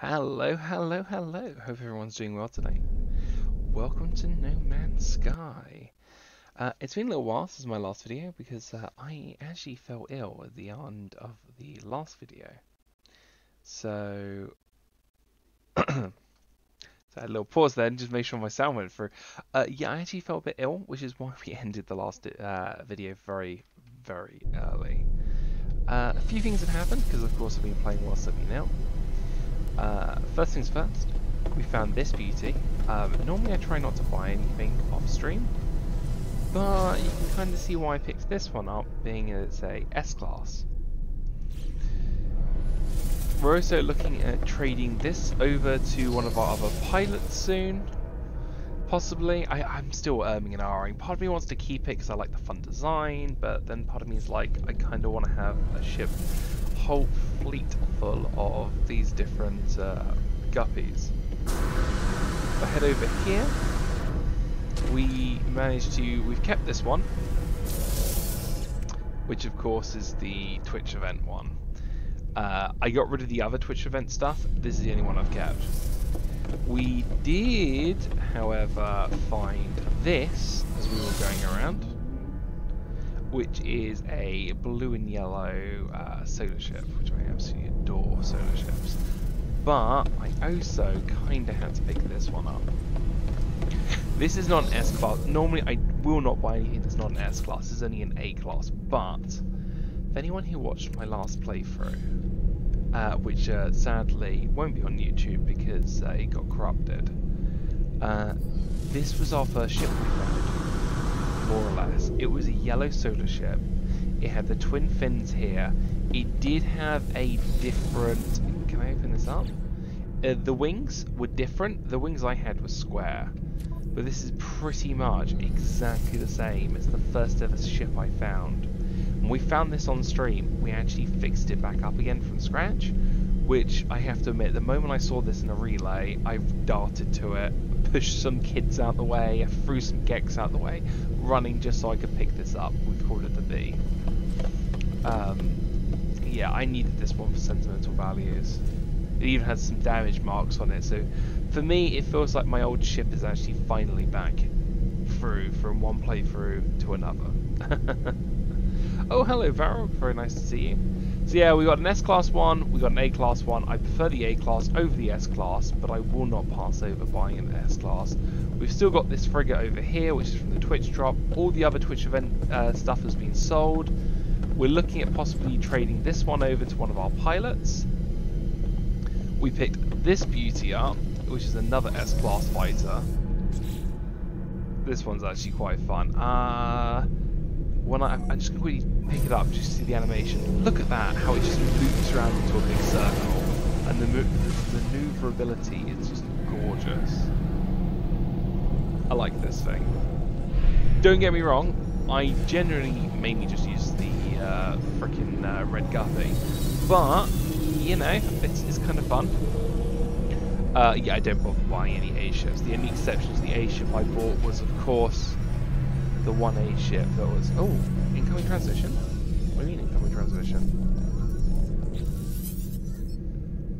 Hello, hello, hello. Hope everyone's doing well today. Welcome to No Man's Sky. It's been a little while since my last video because I actually fell ill at the end of the last video. So, so I had a little pause there and just make sure my sound went through. Yeah, I actually felt a bit ill, which is why we ended the last video very, very early. A few things have happened because, of course, I've been playing whilst I've been ill. First things first, we found this beauty. Normally I try not to buy anything off stream, but you can kind of see why I picked this one up, being it's a S-Class. We're also looking at trading this over to one of our other pilots soon. Possibly. I'm still and ahhing. Part of me wants to keep it because I like the fun design, but then part of me is like, I kind of want to have a ship whole fleet full of these different guppies. If I head over here, we've kept this one, which of course is the Twitch event one. I got rid of the other Twitch event stuff. This is the only one I've kept. We did, however, find this as we were going around, which is a blue and yellow solar ship, which I absolutely adore solar ships. But I also kind of had to pick this one up. This is not an S-Class. Normally I will not buy anything that's not an S-Class. It's only an A-Class. But for anyone who watched my last playthrough, which sadly won't be on YouTube because it got corrupted, this was our first ship we found, more or less. It was a yellow solar ship. It had the twin fins here. It did have a different... Can I open this up? The wings were different. The wings I had were square. But this is pretty much exactly the same. It's the first ever ship I found. When we found this on stream, we actually fixed it back up again from scratch, which I have to admit, the moment I saw this in a relay, I darted to it, pushed some kids out the way, I threw some geeks out the way, running just so I could pick this up. We've called it the B. Yeah, I needed this one for sentimental values. It even has some damage marks on it, so for me it feels like my old ship is actually finally back through from one playthrough to another. Oh, hello Varrock, very nice to see you. So yeah, we got an S-Class one, we got an A-Class one. I prefer the A-Class over the S-Class, but I will not pass over buying an S-Class. We've still got this frigate over here, which is from the Twitch drop. All the other Twitch event stuff has been sold. We're looking at possibly trading this one over to one of our pilots. We picked this beauty up, which is another S-Class fighter. This one's actually quite fun. I'm just going to quickly pick it up just to see the animation. Look at that, how it just loops around into a big circle. And the maneuverability is just gorgeous. I like this thing. Don't get me wrong, I generally mainly just use the frickin' red guppy. But, you know, it's kind of fun. Yeah, I don't bother buying any A ships. The only exception to the A ship I bought was, of course, the 1A ship that was... Oh, incoming transition? What do you mean incoming transition?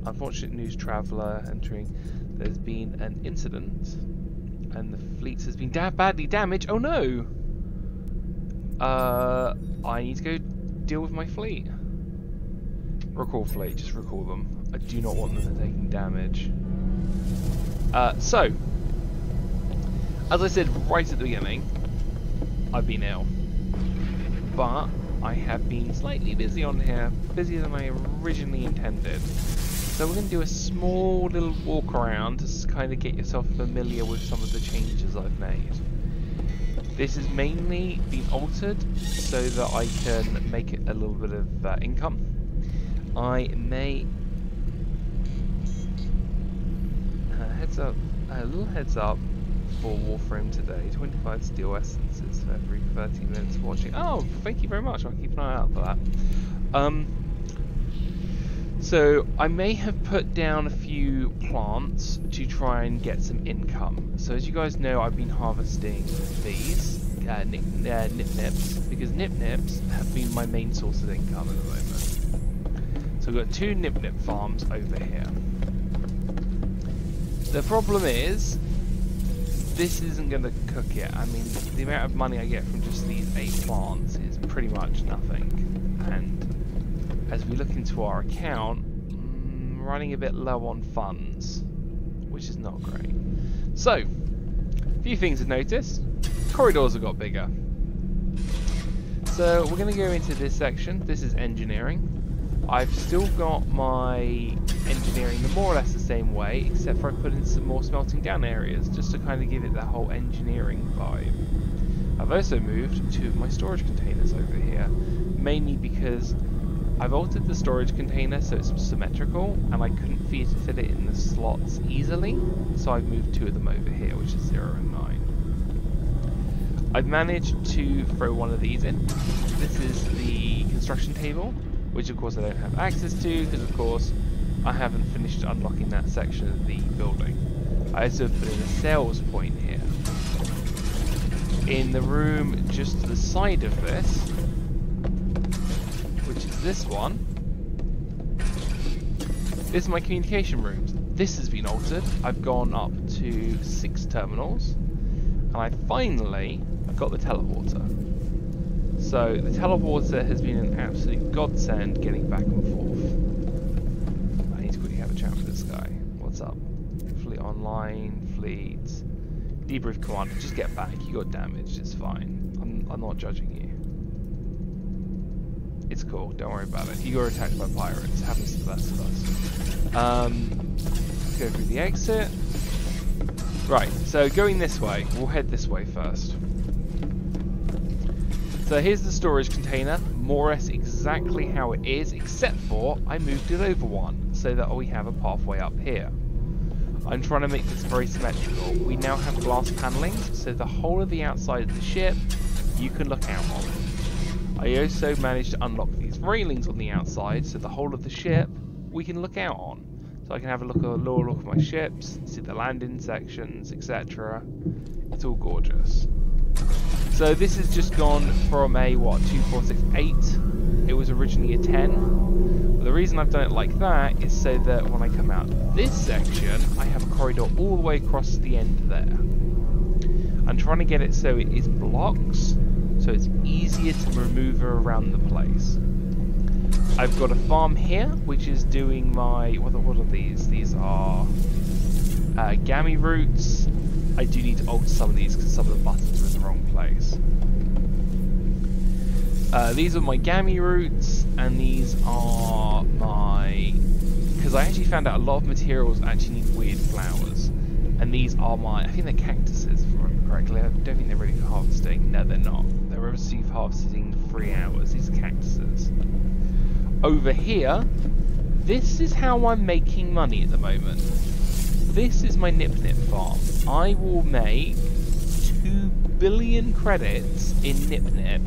Unfortunate news, traveller entering. There's been an incident and the fleet has been badly damaged. Oh no! I need to go deal with my fleet. Recall fleet, just recall them. I do not want them taking damage. So, as I said right at the beginning, I've been ill, but I have been slightly busy on here, busier than I originally intended. So we're going to do a small little walk around to kind of get yourself familiar with some of the changes I've made. This has mainly been altered so that I can make it a little bit of income. I may... a little heads up for Warframe today. 25 steel essences for every 30 minutes watching. Oh, thank you very much. I'll keep an eye out for that. So I may have put down a few plants to try and get some income. So as you guys know, I've been harvesting these nip-nips, because nip-nips have been my main source of income at the moment. So we've got 2 nip-nip farms over here. The problem is, this isn't going to cook it. I mean, the amount of money I get from just these 8 plants is pretty much nothing. And as we look into our account, running a bit low on funds, which is not great. So, a few things to notice. Corridors have got bigger. So we're going to go into this section. This is engineering. I've still got my engineering more or less the same way, except for I put in some more smelting down areas, just to kind of give it that whole engineering vibe. I've also moved 2 of my storage containers over here, mainly because I've altered the storage container so it's symmetrical, and I couldn't fit it in the slots easily, so I've moved 2 of them over here, which is 0 and 9. I've managed to throw one of these in. This is the construction table, which of course I don't have access to, because of course I haven't finished unlocking that section of the building. I also put in a sales point here. In the room just to the side of this, which is this one, this is my communication rooms. This has been altered. I've gone up to 6 terminals, and I finally got the teleporter. So the teleporter has been an absolute godsend getting back and forth. I need to quickly have a chat with this guy. What's up? Fleet online, fleet, debrief commander. Just get back. You got damaged. It's fine. I'm not judging you. It's cool. Don't worry about it. You got attacked by pirates. It happens to the best of us. Let's go through the exit. Right. So going this way. We'll head this way first. So here's the storage container, more or less exactly how it is, except for I moved it over 1, so that we have a pathway up here. I'm trying to make this very symmetrical. We now have glass panellings, so the whole of the outside of the ship you can look out on. I also managed to unlock these railings on the outside, so the whole of the ship we can look out on. So I can have a look at my ships, see the landing sections, etc. It's all gorgeous. So this has just gone from a, 2468, it was originally a 10. But the reason I've done it like that is so that when I come out this section, I have a corridor all the way across the end there. I'm trying to get it so it is blocks, so it's easier to maneuver around the place. I've got a farm here, which is doing my, what are these? These are gammy roots. I do need to alter some of these because some of the buttons are in the wrong place. These are my gammy roots, and these are my... because I actually found out a lot of materials actually need weird flowers. And these are my... I think they're cactuses, if I remember correctly. I don't think they're ready for harvesting. No, they're not. They're received harvesting in 3 hours. These are cactuses. Over here, this is how I'm making money at the moment. This is my Nip farm. I will make 2 billion credits in Nip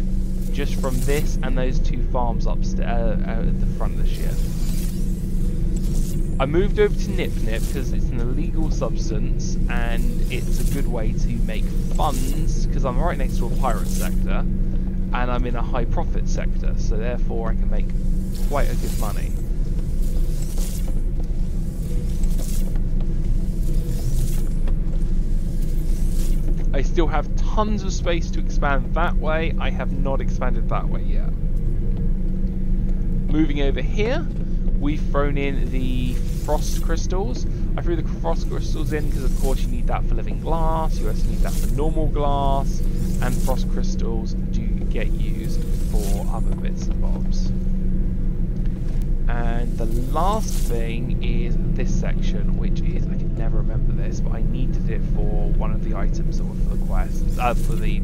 just from this and those 2 farms upstairs at the front of the ship. I moved over to Nip because it's an illegal substance and it's a good way to make funds because I'm right next to a pirate sector and I'm in a high profit sector, so therefore I can make quite a good money. I still have tons of space to expand that way. I have not expanded that way yet. Moving over here, we've thrown in the frost crystals. I threw the frost crystals in because of course you need that for living glass, you also need that for normal glass, and frost crystals do get used for other bits and bobs. And the last thing is this section, which is, I can never remember this, but I needed it for one of the items that were for the quest, for the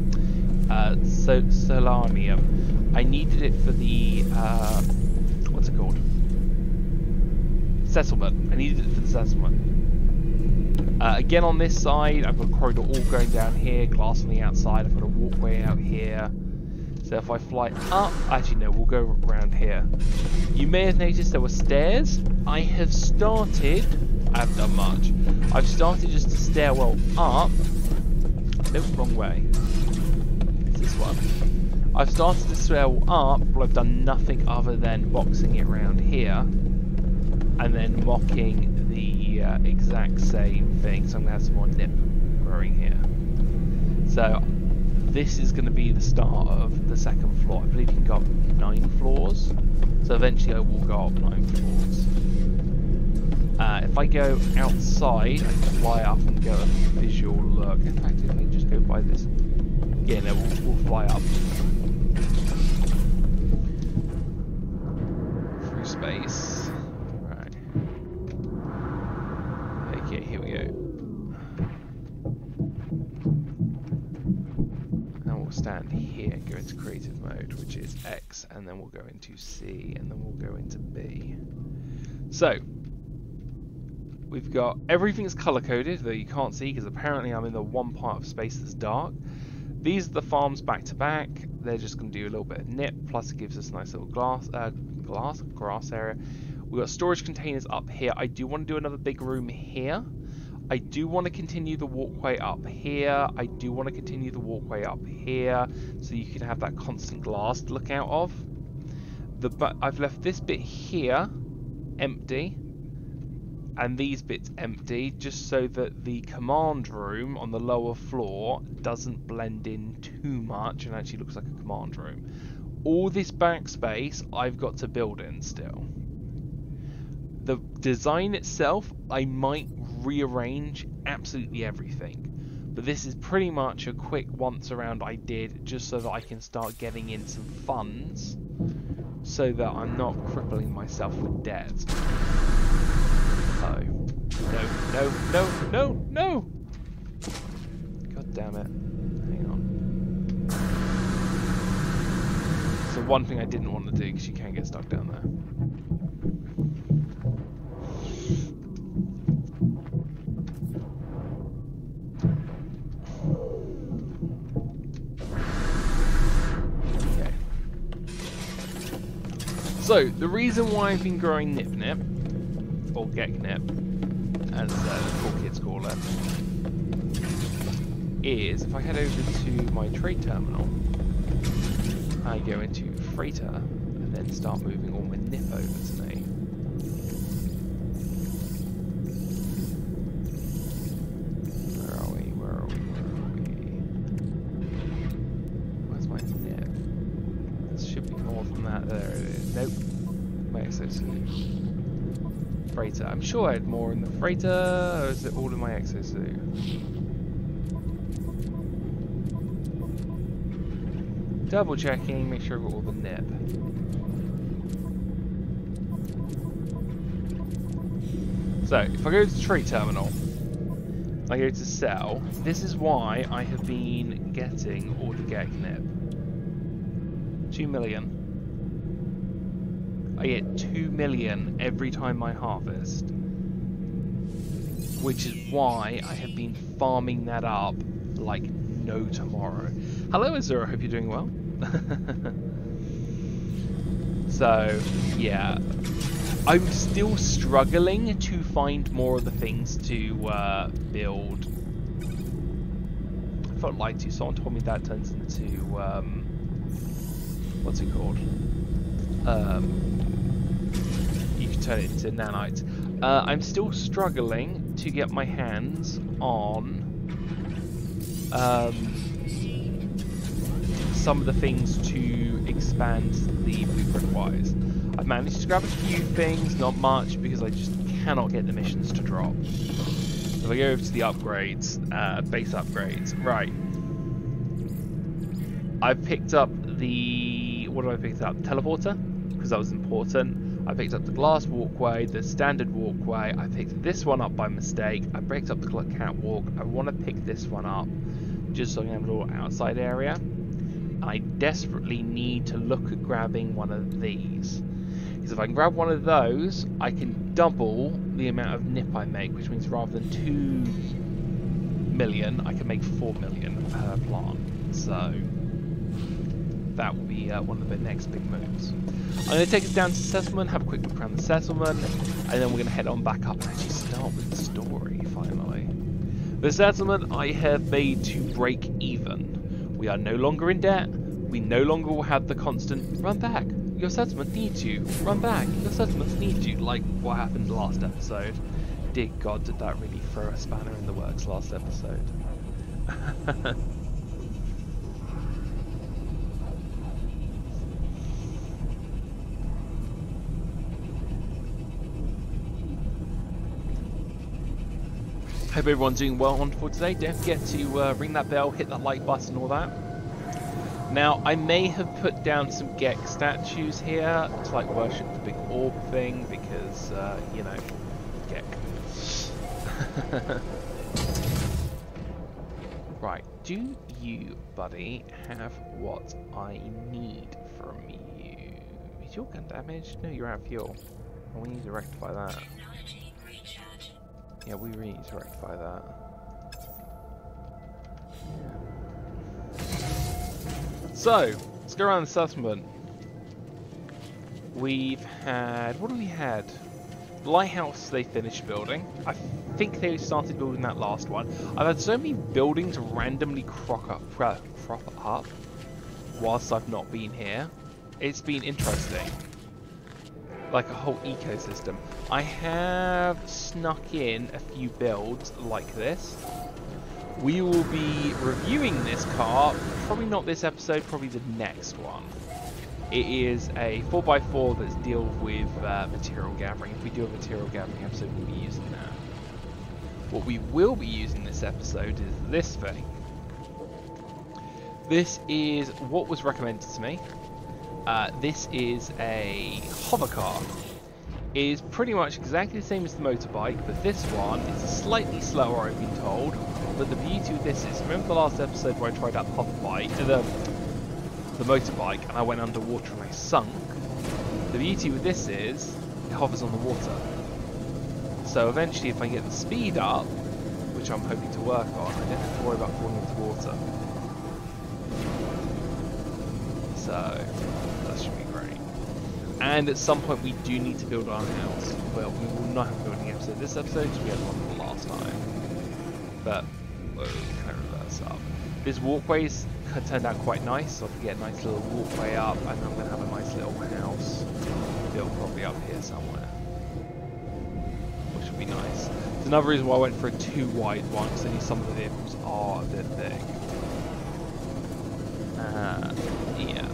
Solanium. I needed it for the, what's it called? Settlement. I needed it for the settlement. Again on this side, I've got a corridor all going down here, glass on the outside, I've got a walkway out here. So if I fly up, actually no, we'll go around here. You may have noticed there were stairs. I have started, I haven't done much. I've started just a stairwell up. No, wrong way. It's this one. I've started the stairwell up, but I've done nothing other than boxing it around here. And then mocking the the exact same thing, so I'm going to have some more nip growing here. So this is going to be the start of the second floor. I believe you can go up 9 floors, so eventually I will go up 9 floors. If I go outside, I can fly up and get a visual look. In fact, if I just go by this, yeah, no, we'll fly up through space. Right. Okay, here we go. And we'll stand here, go into creative mode, which is X, and then we'll go into C, and then we'll go into B. So we've got everything's color coded, though you can't see because apparently I'm in the one part of space that's dark. These are the farms back to back. They're just going to do a little bit of nip, plus it gives us a nice little grass area. We've got storage containers up here. I do want to do another big room here. I do want to continue the walkway up here. I do want to continue the walkway up here, so you can have that constant glass to look out of. But I've left this bit here empty, and these bits empty, just so that the command room on the lower floor doesn't blend in too much and actually looks like a command room. All this backspace I've got to build in still. The design itself, I might rearrange absolutely everything, but this is pretty much a quick once around I did, just so that I can start getting in some funds, so that I'm not crippling myself with debt. Oh. No, no, no, no, no! God damn it. Hang on. So one thing I didn't want to do, because you can get stuck down there. Okay. So, the reason why I've been growing Nip, or Geknip, as the cool kids call it, is if I head over to my trade terminal, I go into freighter and then start moving all my nip over to me. Where are we? Where are we? Where are we? Where's my nip? This should be more than that. There it is. Nope. My exosuit. Freighter. I'm sure I had more in the freighter, or is it all in my exosuit? Double checking, make sure I've got all the nip. So, if I go to the trade terminal, I go to sell, this is why I have been getting all the Gek nip. 2 million. I get 2 million every time I harvest, which is why I have been farming that up like no tomorrow. Hello Azura, hope you're doing well. So yeah, I'm still struggling to find more of the things to build. I felt like to. Someone told me that turns into what's it called? You can turn it into nanites. I'm still struggling to get my hands on some of the things to expand the blueprint wise. I've managed to grab a few things, not much, because I just cannot get the missions to drop. So if I go over to the upgrades, base upgrades, right. I've picked up the, what have I picked up? Teleporter, because that was important. I picked up the glass walkway, the standard walkway. I picked this one up by mistake. I picked up the catwalk. I want to pick this one up, just so I can have a little outside area. I desperately need to look at grabbing one of these, because if I can grab one of those, I can double the amount of nip I make, which means rather than 2 million, I can make 4 million per plant. So that will be one of the next big moves. I'm going to take us down to the settlement, have a quick look around the settlement, and then we're going to head on back up and actually start with the story, finally. The settlement I have made to break even. We are no longer in debt. We no longer will have the constant run back. Your settlement needs you. Run back. Your settlements need you. Like what happened last episode. dear God, did that really throw a spanner in the works last episode. Hope everyone's doing well on for today. Don't forget to ring that bell, hit that like button, all that. Now, I may have put down some Gek statues here to like worship the big orb thing because, you know, Gek. Right, do you, buddy, have what I need from you? Is your gun damaged? No, you're out of fuel. Well, we need to rectify that. Yeah, we really need to rectify that. So, let's go around the settlement. We've had... what have we had? The lighthouse they finished building. I think they started building that last one. I've had so many buildings randomly crop up whilst I've not been here. It's been interesting. Like a whole ecosystem. I have snuck in a few builds like this. We will be reviewing this car, probably not this episode, probably the next one. It is a 4x4 that deals with material gathering. If we do a material gathering episode, we'll be using that. What we will be using this episode is this thing. This is what was recommended to me. This is a hover car. It is pretty much exactly the same as the motorbike, but this one is slightly slower, I've been told. But the beauty of this is, remember the last episode where I tried out the motorbike, and I went underwater and I sunk? The beauty with this is, it hovers on the water. So eventually, if I get the speed up, which I'm hoping to work on, I don't have to worry about falling into water. So, that should be great. And at some point we do need to build our house. Well, we will not have a building episode this episode because we had one for the last time. But, we'll kind of reverse up. This walkway's turned out quite nice, so I can get a nice little walkway up, and I'm going to have a nice little house built probably up here somewhere. Which would be nice. It's another reason why I went for a too wide one, because I knew some of the vehicles are a bit big. Yeah.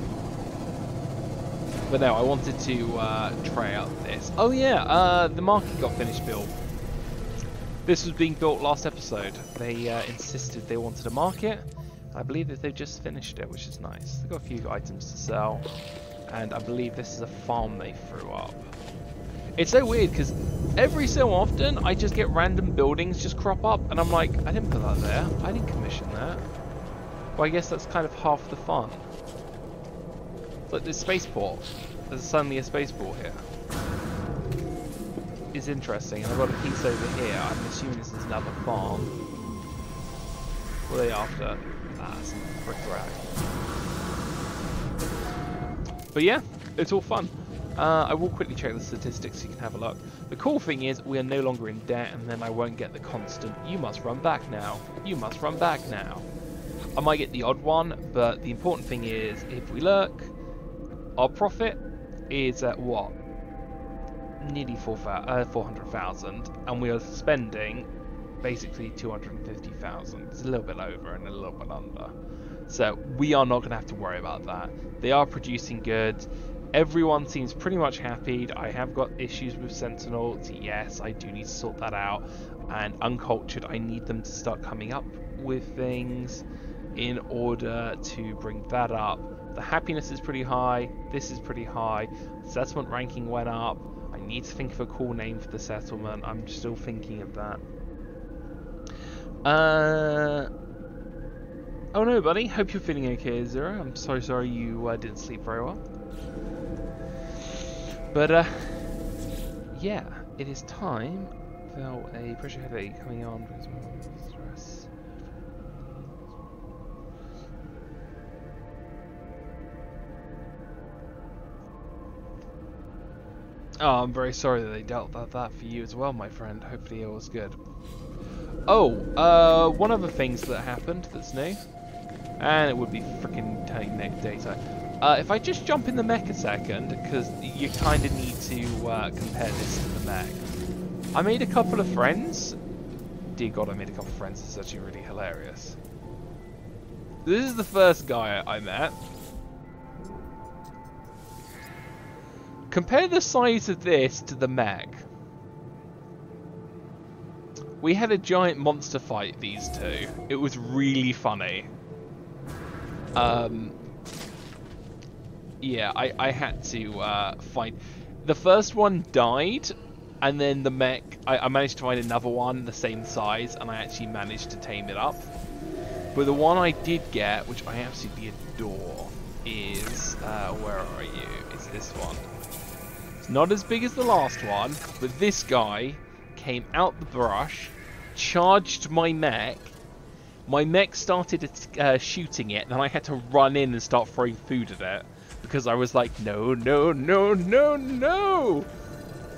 But no, I wanted to try out this. Oh yeah, the market got finished built. This was being built last episode. They insisted they wanted a market. I believe that they've just finished it, which is nice. They've got a few items to sell. And I believe this is a farm they threw up. It's so weird, because every so often, I just get random buildings just crop up. And I'm like, I didn't put that there. I didn't commission that. Well, I guess that's kind of half the fun. Like this spaceport. There's suddenly a spaceport here. It's interesting. And I've got a piece over here. I'm assuming this is another farm. What are they after? Ah, some brick rack. But yeah, it's all fun. I will quickly check the statistics so you can have a look. The cool thing is we are no longer in debt, and then I won't get the constant, you must run back now. You must run back now. I might get the odd one, but the important thing is, if we look, our profit is at what? Nearly 400,000, and we are spending basically 250,000. It's a little bit over and a little bit under. So we are not going to have to worry about that. They are producing goods. Everyone seems pretty much happy. I have got issues with Sentinels. Yes, I do need to sort that out. And Uncultured, I need them to start coming up with things in order to bring that up. The happiness is pretty high. This is pretty high. Settlement ranking went up. I need to think of a cool name for the settlement. I'm still thinking of that. Oh no, buddy. Hope you're feeling okay, Zero. I'm so sorry you didn't sleep very well. But yeah, it is time. Felt a pressure headache coming on because of stress. Oh, I'm very sorry that they dealt with that for you as well, my friend. Hopefully it was good. Oh, one of the things that happened that's new, and it would be freaking turning data. If I just jump in the mech a second, because you kind of need to compare this to the mech. I made a couple of friends. Dear God, I made a couple of friends. This is actually really hilarious. This is the first guy I met. Compare the size of this to the mech. We had a giant monster fight, these two. It was really funny. Yeah, I had to find... The first one died, and then the mech... I managed to find another one the same size, and I actually managed to tame it up. But the one I did get, which I absolutely adore, is... where are you? It's this one. It's not as big as the last one, but this guy came out the brush, charged my mech. My mech started shooting it, and then I had to run in and start throwing food at it. Because I was like, no, no, no, no, no!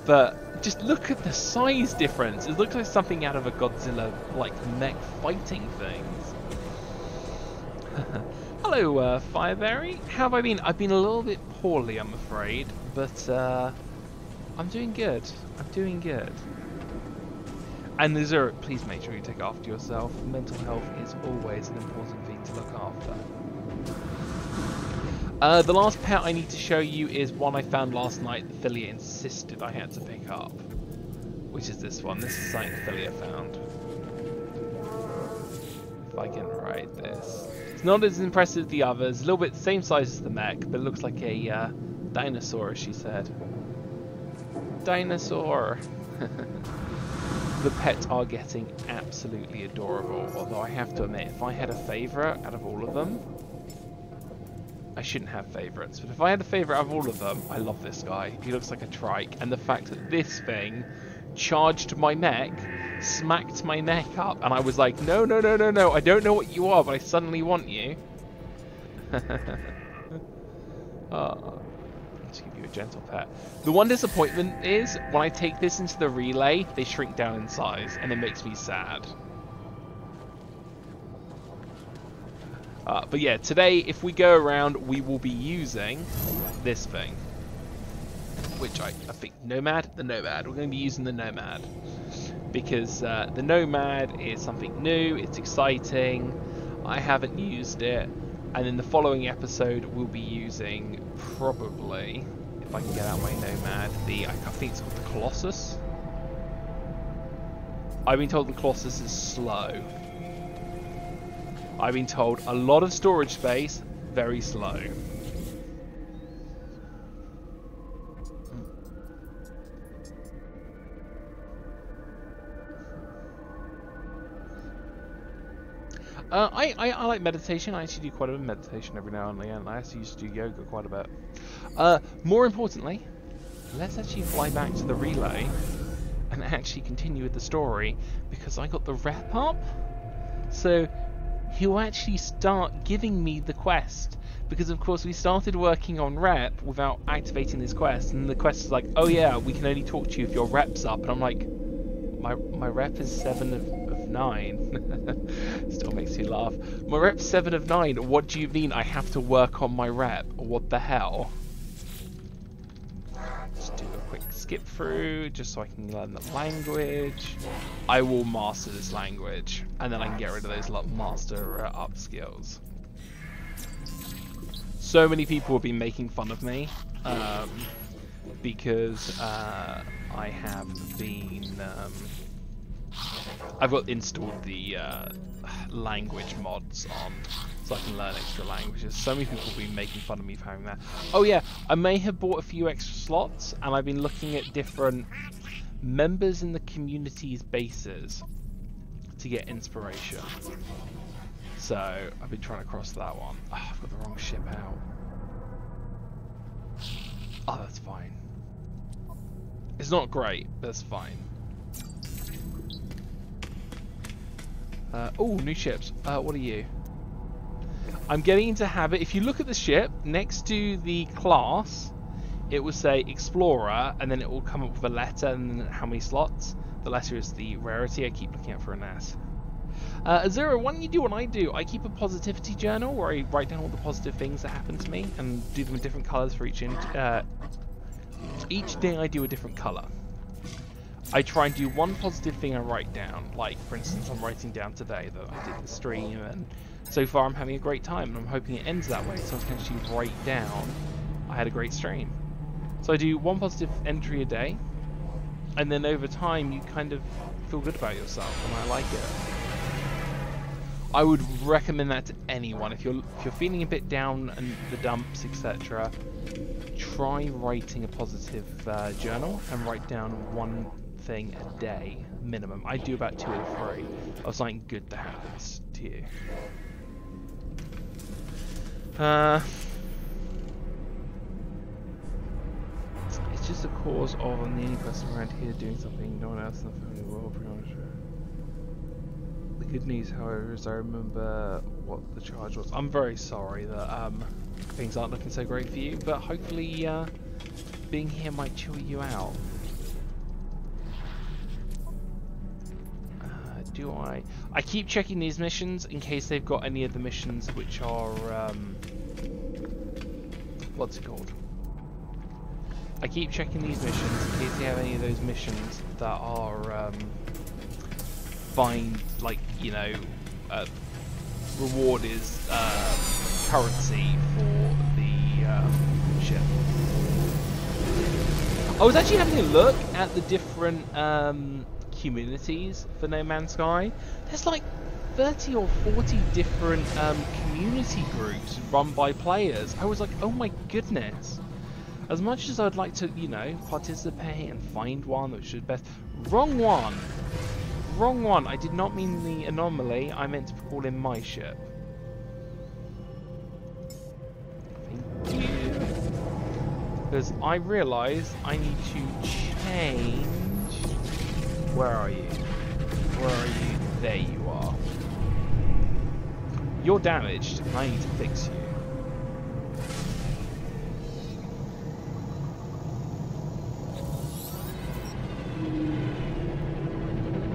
But just look at the size difference. It looks like something out of a Godzilla, like, mech fighting things. Hello, Fireberry. How have I been? I've been a little bit poorly, I'm afraid. But, I'm doing good. I'm doing good. And Zurich, please make sure you take after yourself. Mental health is always an important thing to look after. The last pet I need to show you is one I found last night that Philia insisted I had to pick up. Which is this one. This is something Philia found. If I can write this. It's not as impressive as the others. A little bit the same size as the mech, but it looks like a dinosaur, as she said. Dinosaur! The pets are getting absolutely adorable, although I have to admit, if I had a favourite out of all of them... I shouldn't have favourites, but if I had a favourite out of all of them, I love this guy. He looks like a trike, and the fact that this thing charged my mech, smacked my neck up, and I was like, no, no, no, no, no, I don't know what you are, but I suddenly want you. Let's give you a gentle pet. The one disappointment is, when I take this into the relay, they shrink down in size, and it makes me sad. But yeah, today, if we go around, we will be using this thing. Which I think, Nomad? The Nomad. We're going to be using the Nomad. Because the Nomad is something new, it's exciting, I haven't used it. And in the following episode, we'll be using, probably, if I can get out my Nomad, I think it's called the Colossus. I've been told the Colossus is slow. I've been told a lot of storage space, very slow. I like meditation. I actually do quite a bit of meditation every now and then. I actually used to do yoga quite a bit. More importantly, let's actually fly back to the relay and actually continue with the story, because I got the rep up. So he'll actually start giving me the quest, because of course we started working on rep without activating this quest, and the quest is like, oh yeah, we can only talk to you if your rep's up, and I'm like, my rep is 7 of 9. Still makes me laugh. My rep's 7 of 9. What do you mean I have to work on my rep? What the hell? Let's do a quick skip through just so I can learn the language. I will master this language, and then I can get rid of those master up skills. So many people have been making fun of me because I have been I've got installed the language mods on so I can learn extra languages. So many people have been making fun of me for having that. Oh yeah, I may have bought a few extra slots, and I've been looking at different members in the community's bases to get inspiration. So I've been trying to cross that one. Oh, I've got the wrong ship out. Oh, that's fine. It's not great, but it's fine. Oh, new ships. What are you? I'm getting into habit. If you look at the ship, next to the class, it will say Explorer, and then it will come up with a letter and then how many slots. The letter is the rarity. I keep looking out for an S. Zero, why don't you do what I do? I keep a positivity journal where I write down all the positive things that happen to me and do them in different colours for each day I do a different colour. I try and do one positive thing I write down. Like, for instance, I'm writing down today that I did the stream, and so far I'm having a great time, and I'm hoping it ends that way, so I can actually write down I had a great stream. So I do one positive entry a day, and then over time you kind of feel good about yourself, and I like it. I would recommend that to anyone. If you're feeling a bit down and the dumps, etc., try writing a positive journal and write down one thing a day minimum. I do about 2 or 3 of something good that happens to you. It's just a cause of I'm the only person around here doing something no one else in the family will, pretty much. The good news, however, is I remember what the charge was. I'm very sorry that things aren't looking so great for you, but hopefully being here might chill you out. I keep checking these missions in case they've got any of the missions which are what's it called? I keep checking these missions in case they have any of those missions that are find, like, you know, reward is currency for the ship. I was actually having a look at the different communities for No Man's Sky. There's like 30 or 40 different community groups run by players. I was like, oh my goodness. As much as I'd like to, you know, participate and find one which is best. Wrong one! Wrong one! I did not mean the anomaly, I meant to call in my ship. Thank you. Because I realised I need to change... Where are you? Where are you? There you are. You're damaged, and I need to fix you.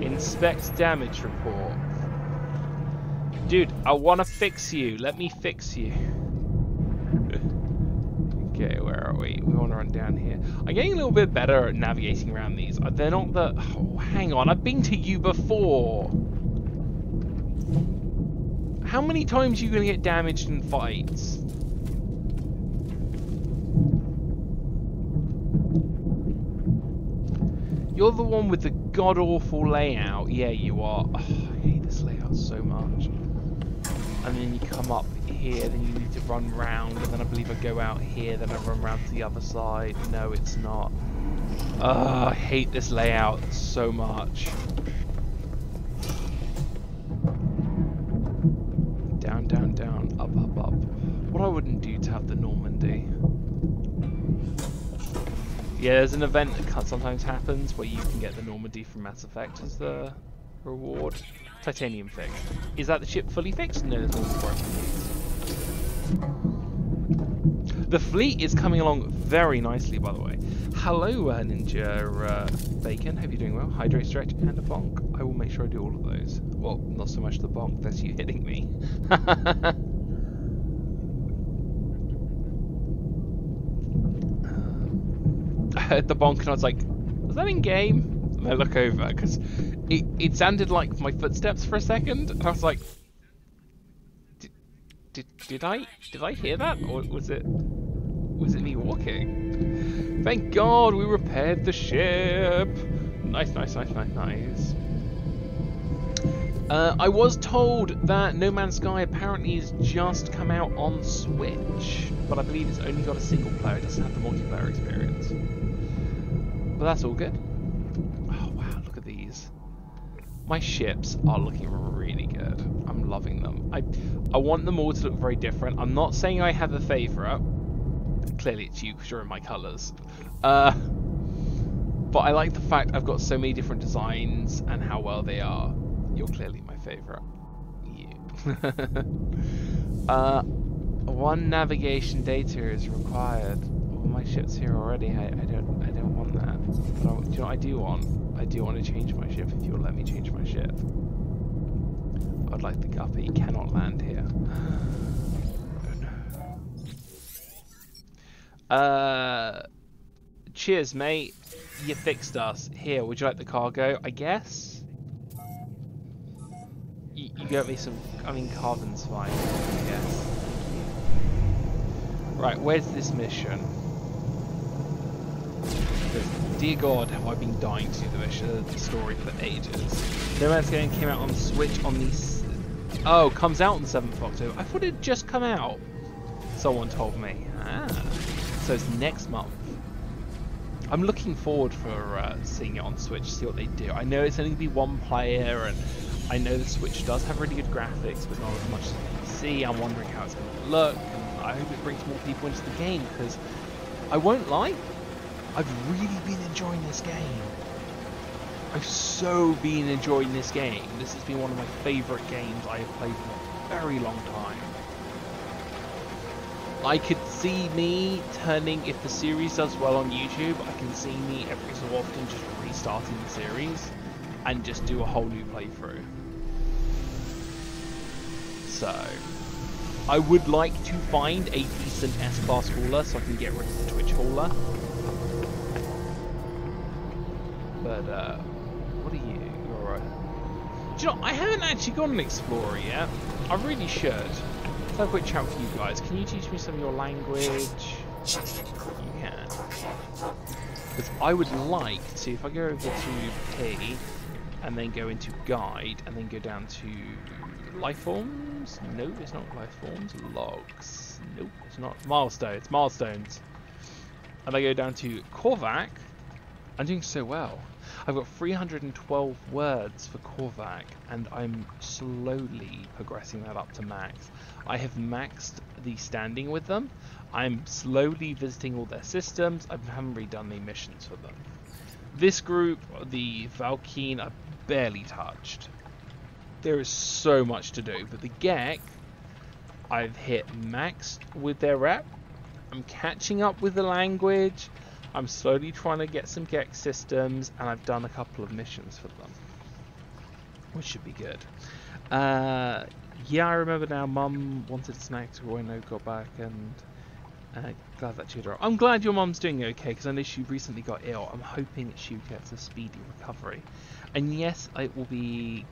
Inspect damage report. Dude, I want to fix you. Let me fix you. Okay, where are we? We want to run down here. I'm getting a little bit better at navigating around these. They're not the... Oh, hang on. I've been to you before. How many times are you going to get damaged in fights? You're the one with the god-awful layout. Yeah, you are. Oh, I hate this layout so much. And then you come up here, then you need to run round, and then I believe I go out here, then I run round to the other side. No, it's not. I hate this layout so much. Down, down, down, up, up, up. What I wouldn't do to have the Normandy. Yeah, there's an event that sometimes happens where you can get the Normandy from Mass Effect as the reward. Titanium fixed. Is that the ship fully fixed? No, there's more broken parts. The fleet is coming along very nicely, by the way. Hello, Ninja Bacon. Hope you're doing well. Hydrate, stretch, and a bonk. I will make sure I do all of those. Well, not so much the bonk. That's you hitting me. I heard the bonk and I was like, was that in game? And I look over because it sounded like my footsteps for a second, and I was like, did I hear that, or was it me walking? Thank God we repaired the ship. Nice, nice, nice, nice, nice. I was told that No Man's Sky apparently has just come out on Switch, but I believe it's only got a single player. It doesn't have the multiplayer experience. But that's all good. Oh wow, look at these. My ships are looking really good. I'm loving them. I want them all to look very different. I'm not saying I have a favourite. Clearly it's you because you're in my colours. But I like the fact I've got so many different designs and how well they are. You're clearly my favourite. You. One navigation data is required. Well, my ship's here already. I don't want that. But do you know what I do want? I do want to change my ship if you'll let me change my ship. I'd like the guppy. Cannot land here. Oh no. Cheers, mate. you fixed us. Here, would you like the cargo? I guess. You got me some. I mean, carbon's fine. I guess. Thank you. Right, where's this mission? Because, dear God, have I been dying to do the story for ages. No Man's Sky came out on Switch on the. Oh, comes out on the 7th of October. I thought it'd just come out. Someone told me. Ah, so it's next month. I'm looking forward for seeing it on Switch, see what they do. I know it's only going to be one player, and I know the Switch does have really good graphics, but not as much as PC. I'm wondering how it's going to look, and I hope it brings more people into the game, because I won't lie, I've really been enjoying this game. I've so been enjoying this game. This has been one of my favourite games I have played in a very long time. I could see me turning, if the series does well on YouTube, I can see me every so often just restarting the series and just do a whole new playthrough. So, I would like to find a decent S-Class hauler so I can get rid of the Twitch hauler. But, what are you? You're alright. Do you know, I haven't actually gone an explorer yet. I really should. Let's have a quick chat with you guys. Can you teach me some of your language? You can. Because I would like to, if I go over to P, and then go into Guide, and then go down to Life Forms? No, it's not Life Forms. Logs. Nope, it's not. Milestones. Milestones. And I go down to Korvac. I'm doing so well. I've got 312 words for Korvac, and I'm slowly progressing that up to max. I have maxed the standing with them. I'm slowly visiting all their systems. I haven't really done any missions for them. This group, the Valkeen, I've barely touched. There is so much to do, but the Gek, I've hit max with their rep. I'm catching up with the language. I'm slowly trying to get some Gek systems, and I've done a couple of missions for them, which should be good. Yeah, I remember now. Mum wanted snacks when I got back, and glad that she'd. I'm glad your mum's doing okay, because I know she recently got ill. I'm hoping that she gets a speedy recovery. And yes, I will be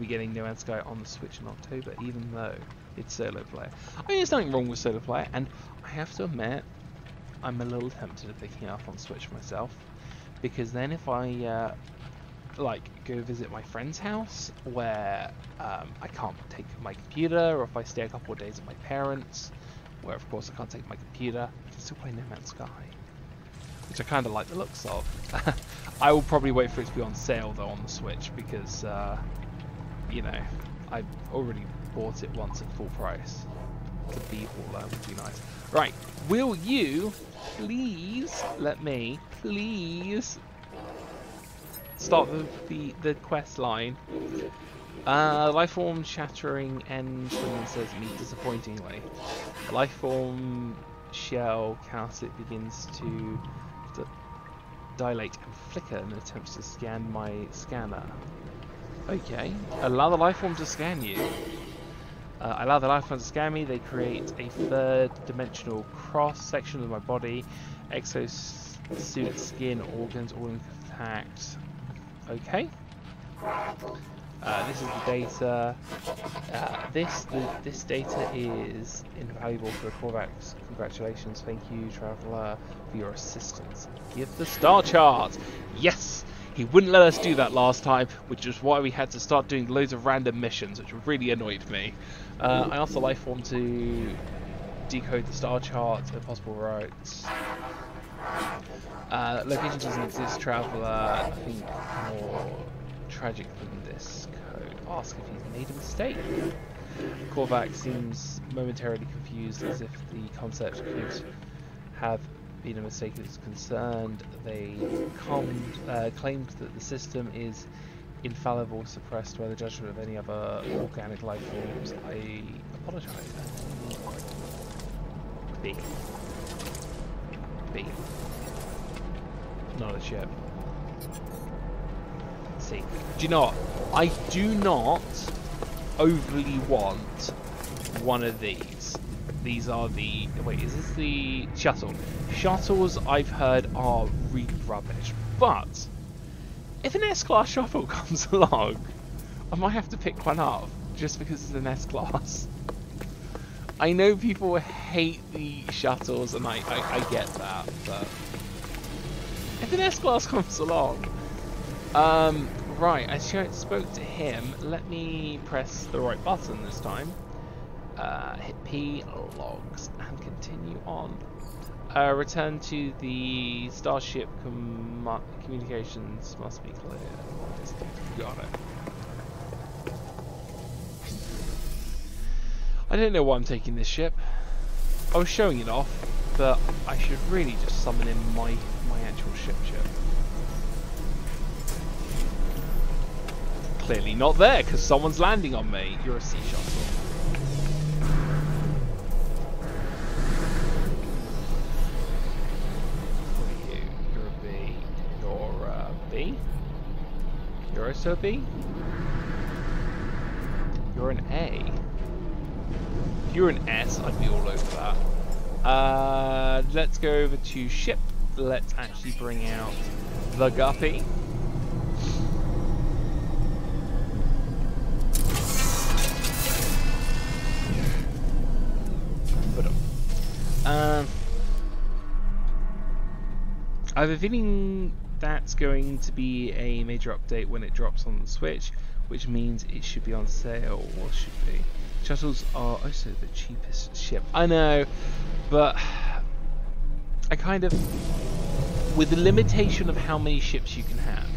getting No Man's Sky on the Switch in October, even though it's solo play. I mean, there's nothing wrong with solo play, and I have to admit, I'm a little tempted at picking it up on Switch myself, because then if I like go visit my friend's house where I can't take my computer, or if I stay a couple of days at my parents, where of course I can't take my computer, I can still play No Man's Sky, which I kind of like the looks of. I will probably wait for it to be on sale though on the Switch, because you know, I've already bought it once at full price. The bee hauler would be nice. Right, will you please let me start the quest line? Lifeform shattering engine says me disappointingly. Lifeform shell cast, it begins to dilate and flicker in attempts to scan my scanner. Okay, allow the lifeform to scan you. Allow the lifeform to scan me. They create a third-dimensional cross-section of my body, exosuit, skin, organs, all intact. Okay. This is the data. This data is invaluable for Korvax. Congratulations, thank you, Traveller, for your assistance. Give the star chart. Yes. He wouldn't let us do that last time, which is why we had to start doing loads of random missions, which really annoyed me. I asked the lifeform to decode the star chart to possible routes. Location doesn't exist, Traveller. I think more tragic than this code. Ask if he's made a mistake. Korvac seems momentarily confused, as if the concept could have been a mistake is concerned. They claimed that the system is infallible, suppressed by the judgment of any other organic life forms. I apologise. B. Not a ship. C. Do you know what? I do not overly want one of these. these are the... Wait, is this the shuttle? Shuttles, I've heard, are really rubbish. But if an S-Class shuttle comes along, I might have to pick one up just because it's an S-Class. I know people hate the shuttles, and I get that, but if an S-Class comes along... right, I spoke to him. Let me press the right button this time. Hit P, logs, and continue on. Return to the Starship communications must be clear. Got it. I don't know why I'm taking this ship. I was showing it off, but I should really just summon in my actual ship. Clearly not there, because someone's landing on me. You're a sea shuttle. You're a B. You're a B? You're also a B? You're an A. If you're an S, I'd be all over that. Let's go over to ship. Let's actually bring out the guppy. I have a feeling that's going to be a major update when it drops on the Switch, which means it should be on sale, or should be. Shuttles are also the cheapest ship. I know, but I kind of, with the limitation of how many ships you can have,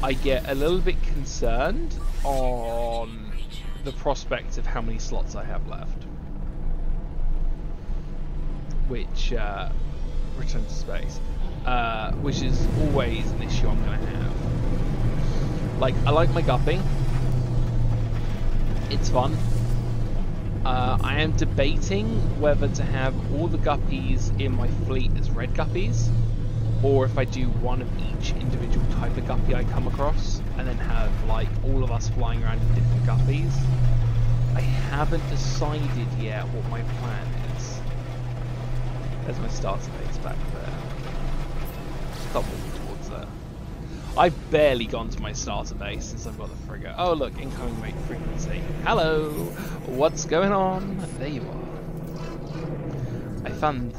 I get a little bit concerned on the prospect of how many slots I have left. Which, return to space, which is always an issue I'm going to have. Like, I like my guppy. It's fun. I am debating whether to have all the guppies in my fleet as red guppies, or if I do one of each individual type of guppy I come across, and then have, like, all of us flying around in different guppies. I haven't decided yet what my plan is. There's my starter base back there. Stop moving towards there. I've barely gone to my starter base since I've got the frigate. Oh look, incoming mate frequency. Hello! What's going on? There you are. I found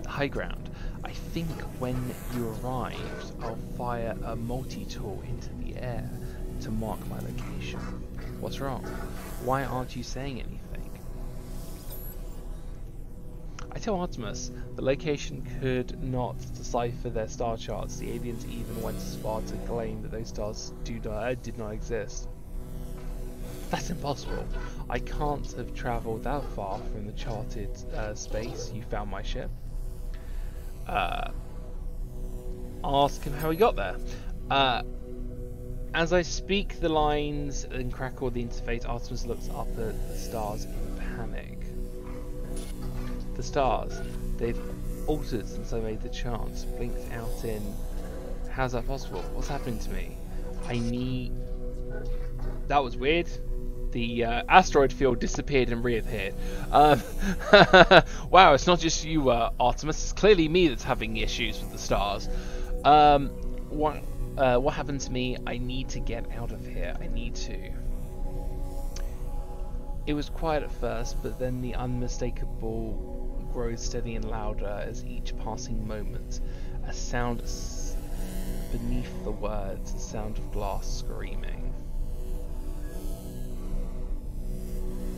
high ground. I think when you arrived, I'll fire a multi-tool into the air to mark my location. What's wrong? Why aren't you saying anything? I tell Artemis the location could not decipher their star charts. The aliens even went as far to claim that those stars did not exist. That's impossible. I can't have travelled that far from the charted space you found my ship. I'll ask him how he got there. As I speak the lines and crackle the interface, Artemis looks up at the stars in panic. The stars, they've altered since I made the charts, blinked out in... How's that possible? What's happening to me? I need... That was weird. The asteroid field disappeared and reappeared. Wow, it's not just you, Artemis. It's clearly me that's having issues with the stars. What happened to me? I need to get out of here. I need to. It was quiet at first, but then the unmistakable grows steady and louder as each passing moment. A sound beneath the words, a sound of glass screaming.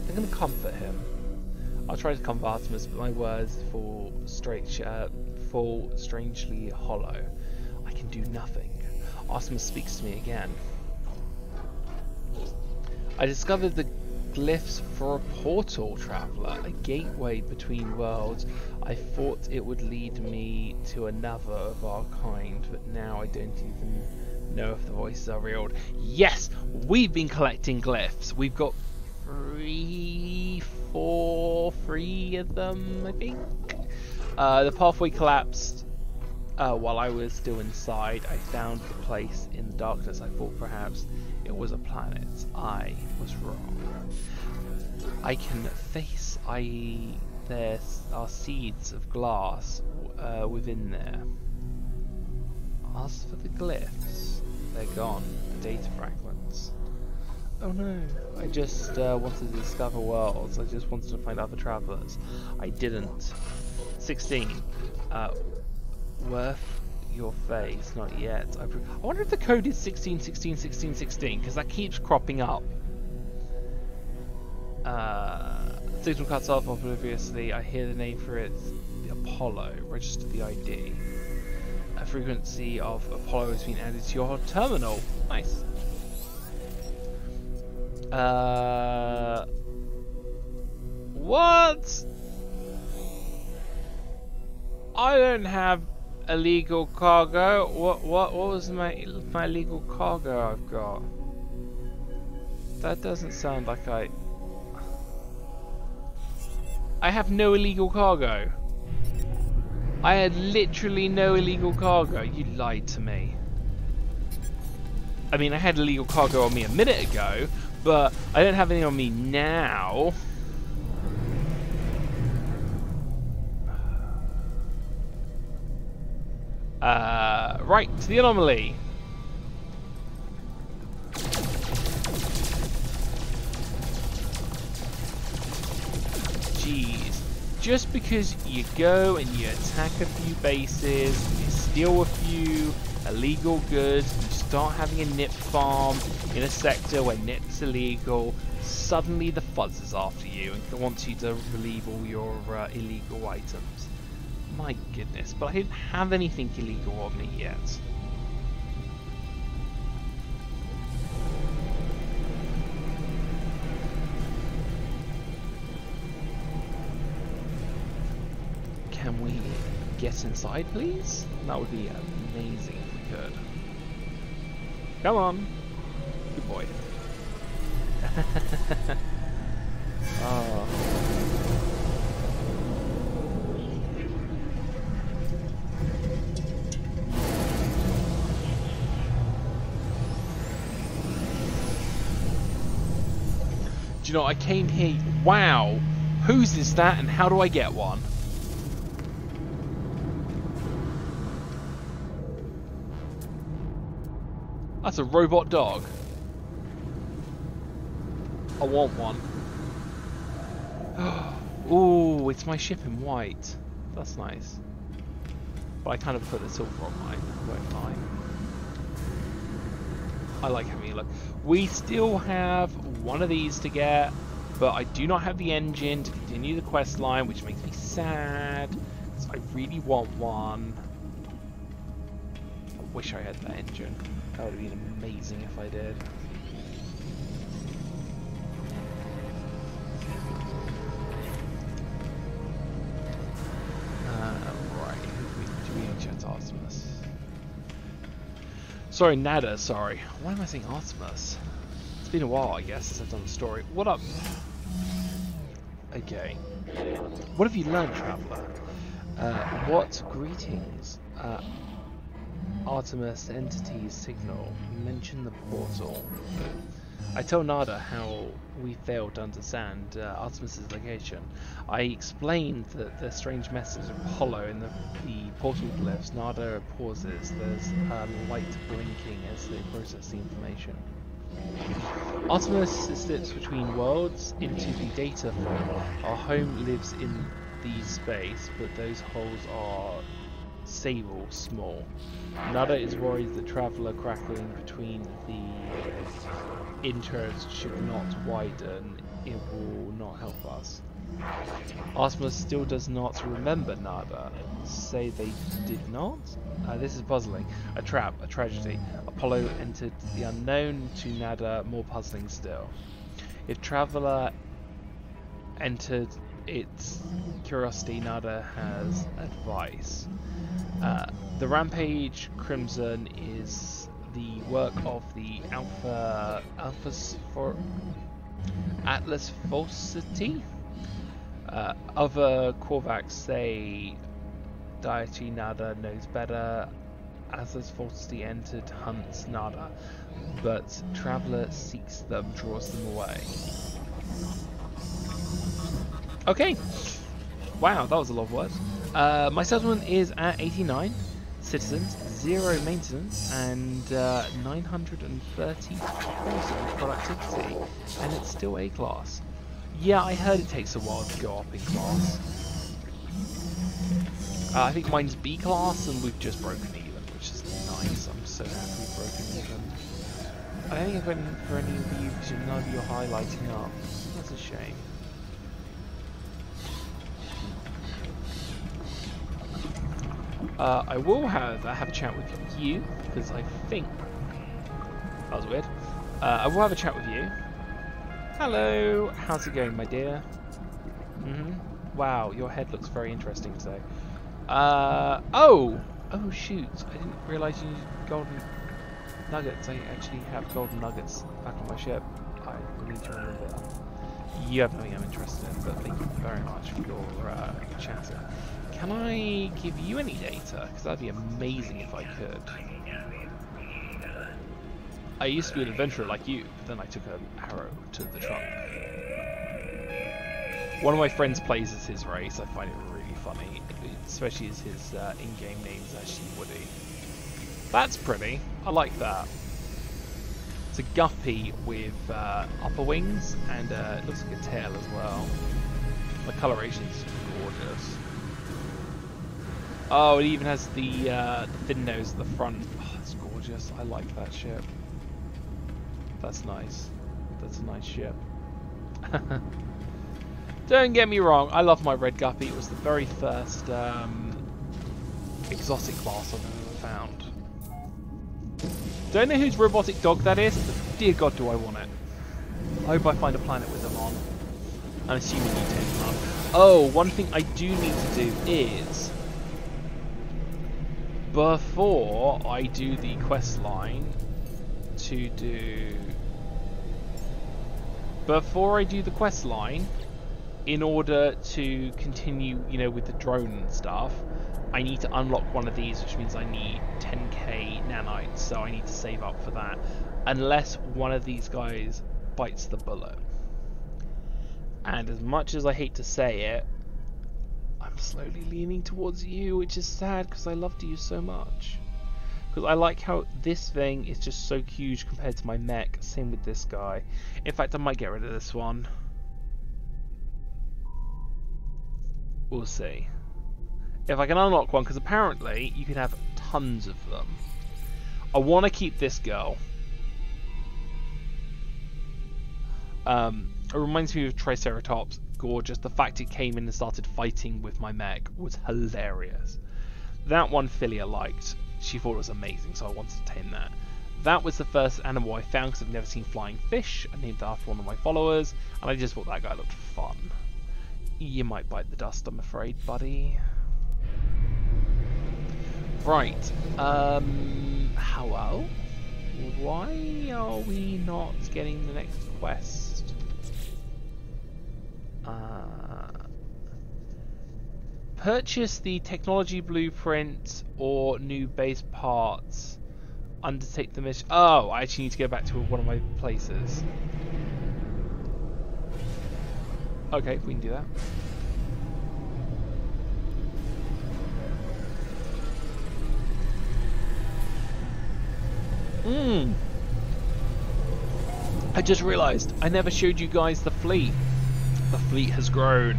I'm going to comfort him. I'll try to comfort Artemis, but my words fall strangely hollow. I can do nothing. Artemis speaks to me again. I discovered the glyphs for a portal, traveller, a gateway between worlds. I thought it would lead me to another of our kind, but now I don't even know if the voices are real. Yes, we've been collecting glyphs. We've got three of them, I think. The pathway collapsed while I was still inside. I found the place in the darkness. I thought perhaps it was a planet. I was wrong. I can face, i.e. there are seeds of glass within there. As for the glyphs, they're gone. The data fragments. Oh no, I just wanted to discover worlds. I just wanted to find other travelers. I didn't. 16. Worth your face, not yet. I wonder if the code is 16, 16, 16, 16, because that keeps cropping up. Signal cuts off, obviously. I hear the name for it. The Apollo. Register the ID. A frequency of Apollo has been added to your terminal. Nice. What? I don't have illegal cargo. What was my illegal cargo I've got? That doesn't sound like I have no illegal cargo. I had literally no illegal cargo. You lied to me. I mean, I had illegal cargo on me a minute ago, but I don't have any on me now. Right, to the anomaly. Jeez. Just because you go and you attack a few bases, you steal a few illegal goods, you start having a nip farm in a sector where nip's illegal, suddenly the fuzz is after you and wants you to relieve all your illegal items. My goodness, but I didn't have anything illegal on me yet. Can we get inside, please? That would be amazing if we could. Come on. Good boy. Oh. Do you know, I came here. Wow! Whose is that and how do I get one? That's a robot dog. I want one. Ooh, it's my ship in white. That's nice. But I kind of put the silver on mine. We're fine. I like having a look. We still have one of these to get, but I do not have the engine to continue the quest line, which makes me sad. So I really want one. I wish I had that engine. That would have been amazing if I did. Right, who do we jet Artemis? Sorry, Nada, sorry. Why am I saying Artemis? It's been a while, I guess, since I've done the story. What up? Okay. What have you learned, Traveller? What greetings? Artemis entity's signal. Mention the portal. I tell Nada how we failed to understand Artemis's location. I explained that the strange message of Apollo in the portal glyphs. Nada pauses. There's a light blinking as they process the information. Artemis slips between worlds into the data form. Our home lives in the space, but those holes are sable small. Nada is worried that Traveller crackling between the intros should not widen. It will not help us. Artemis still does not remember Nada. Say they did not? This is puzzling. A trap, a tragedy. Apollo entered the unknown. To Nada, more puzzling still. If Traveller entered its curiosity, Nada has advice. The Rampage Crimson is the work of the Atlas Falsity. Other Korvax say deity Nada knows better. Atlas Falsity entered, hunts Nada, but Traveller seeks them, draws them away. Okay. Wow, that was a lot of words. My settlement is at 89 citizens, 0 maintenance, and 930,000 productivity, and it's still A class. Yeah, I heard it takes a while to go up in class. I think mine's B class, and we've just broken even, which is nice. I'm so happy we've broken even. I don't think I've went for any of you because none of you are highlighting up. That's a shame. I will have a chat with you because I think that was weird. I will have a chat with you. Hello, how's it going, my dear? Wow, your head looks very interesting today. Oh shoot! I didn't realise you needed golden nuggets. I actually have golden nuggets back on my ship. I need to remember. You have nothing I'm interested in, but thank you very much for your chatter. Can I give you any data? Because that'd be amazing if I could. I used to be an adventurer like you, but then I took an arrow to the trunk. One of my friends plays as his race. I find it really funny, especially as his in-game name is actually Woody. That's pretty. I like that. It's a guppy with upper wings, and it looks like a tail as well. The coloration's gorgeous. Oh, it even has the thin nose at the front. Oh, it's gorgeous. I like that ship. That's nice. That's a nice ship. Don't get me wrong, I love my red guppy. It was the very first exotic class I've ever found. Don't know whose robotic dog that is, but dear God do I want it. I hope I find a planet with them on. I'm assuming you take them up. Oh, one thing I do need to do is, before I do the quest line, in order to continue, you know, with the drone and stuff, I need to unlock one of these, which means I need 10k nanites, so I need to save up for that. Unless one of these guys bites the bullet. And as much as I hate to say it, I'm slowly leaning towards you, which is sad because I loved you so much. Because I like how this thing is just so huge compared to my mech. Same with this guy. In fact, I might get rid of this one. We'll see. If I can unlock one, because apparently you can have tons of them. I want to keep this girl. It reminds me of Triceratops. Gorgeous. The fact it came in and started fighting with my mech was hilarious. That one Philia liked. She thought it was amazing, so I wanted to tame that. That was the first animal I found because I've never seen flying fish. I named that after one of my followers, and I just thought that guy looked fun. You might bite the dust, I'm afraid, buddy. Right. Hello? Why are we not getting the next quest? Purchase the technology blueprint or new base parts. Undertake the mission. Oh, I actually need to go back to one of my places. Okay, we can do that. I just realised I never showed you guys the fleet. The fleet has grown.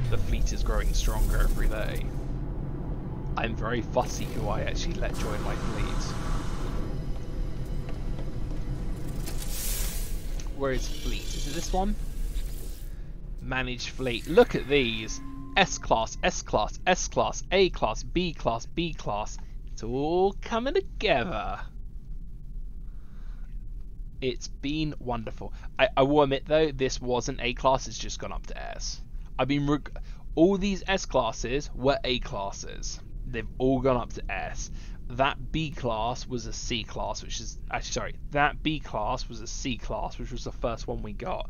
The fleet is growing stronger every day. I'm very fussy who I actually let join my fleet. Where is fleet? Is it this one? Manage fleet. Look at these. S-class, S-class, S-class, A-class, B-class, B-class. It's all coming together. It's been wonderful. I will admit though, this wasn't A-class, it's just gone up to S. I mean, all these S-classes were A-classes. They've all gone up to S. That B-class was a C-class, which is... Actually, sorry. That B-class was a C-class, which was the first one we got.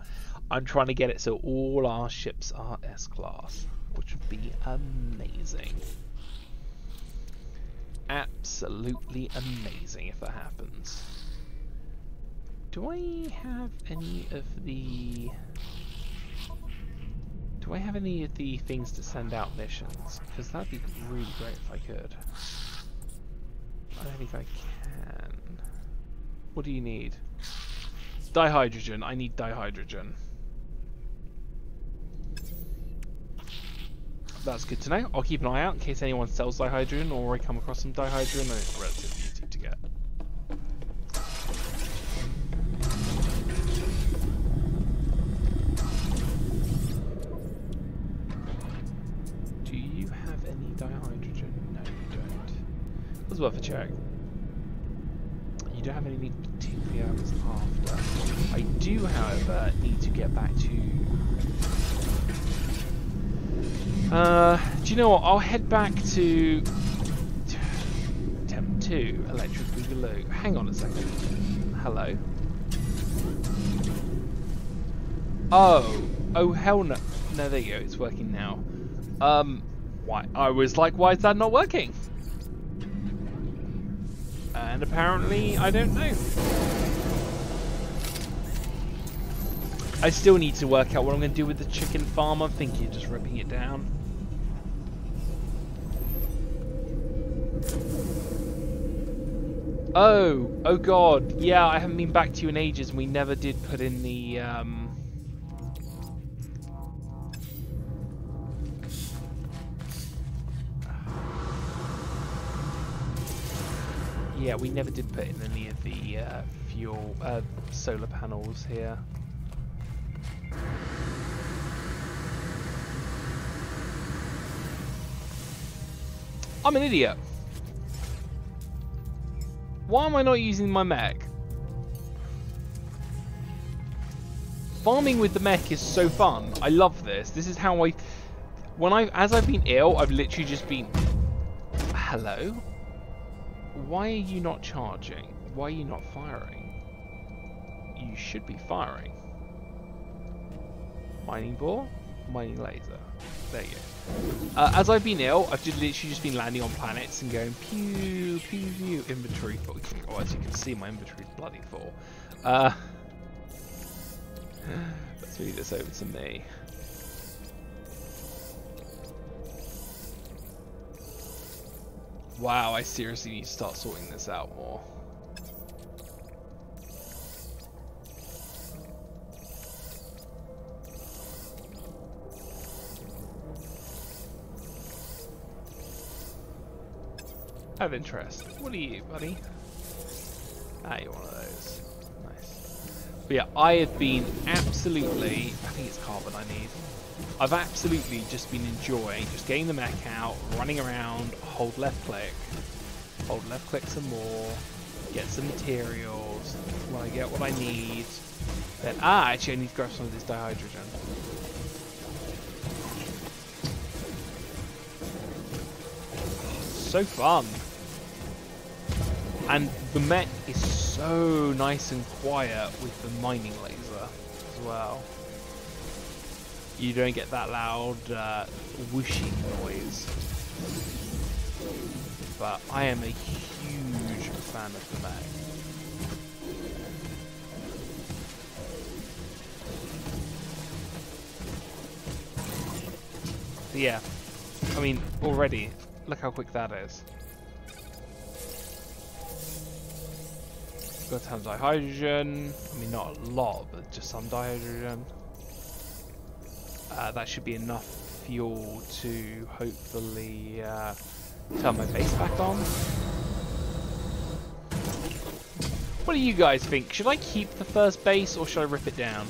I'm trying to get it so all our ships are S-class, which would be amazing. Absolutely amazing if that happens. Do I have any of the... Do I have any of the things to send out missions? Because that'd be really great if I could. I don't think I can. What do you need? Dihydrogen. I need dihydrogen. That's good to know. I'll keep an eye out in case anyone sells dihydrogen or I come across some dihydrogen and it's relatively easy to get. Do you have any dihydrogen? No, you don't. It was worth a check. You don't have anything particularly I was after. I do, however, need to get back to... do you know what? I'll head back to Temp 2, Electric Boogaloo. Hang on a second. Hello? Oh, hell no. No, there you go. It's working now. Why? I was like, why is that not working? And apparently, I don't know. I still need to work out what I'm going to do with the chicken farm. I'm thinking of just ripping it down. Oh god, yeah, I haven't been back to you in ages and we never did put in the, yeah, we never did put in any of the, fuel, solar panels here. I'm an idiot. Why am I not using my mech? Farming with the mech is so fun. I love this. This is how as I've been ill, I've literally just been... Hello? Why are you not charging? Why are you not firing? You should be firing. Mining bore? Mining laser. There you go. As I've been ill, I've literally just been landing on planets and going pew, pew, pew, inventory full. Oh, as you can see, my inventory is bloody full. Let's move this over to me. Wow, I seriously need to start sorting this out more. Of interest. What are you, buddy? Ah, you're one of those. Nice. But yeah, I have been absolutely... I think it's carbon I need. I've absolutely just been enjoying just getting the mech out, running around, hold left click some more, get some materials, when I get what I need, then... Ah, actually I need to grab some of this dihydrogen. So fun. And the mech is so nice and quiet with the mining laser as well. You don't get that loud whooshing noise. But I am a huge fan of the mech. But yeah, I mean, already, look how quick that is. Got tons of dihydrogen. I mean, not a lot, but just some dihydrogen. That should be enough fuel to hopefully turn my base back on. What do you guys think? Should I keep the first base or should I rip it down?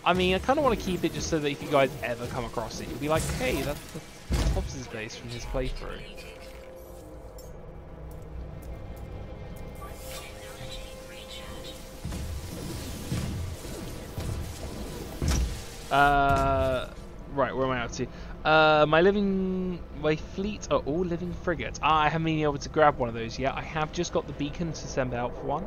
I mean, I kind of want to keep it just so that if you guys ever come across it, you'll be like, hey, that's Hobbes' base from his playthrough. Right, where am I up to? My fleet are all living frigates. I haven't been able to grab one of those yet. I have just got the beacon to send out for one.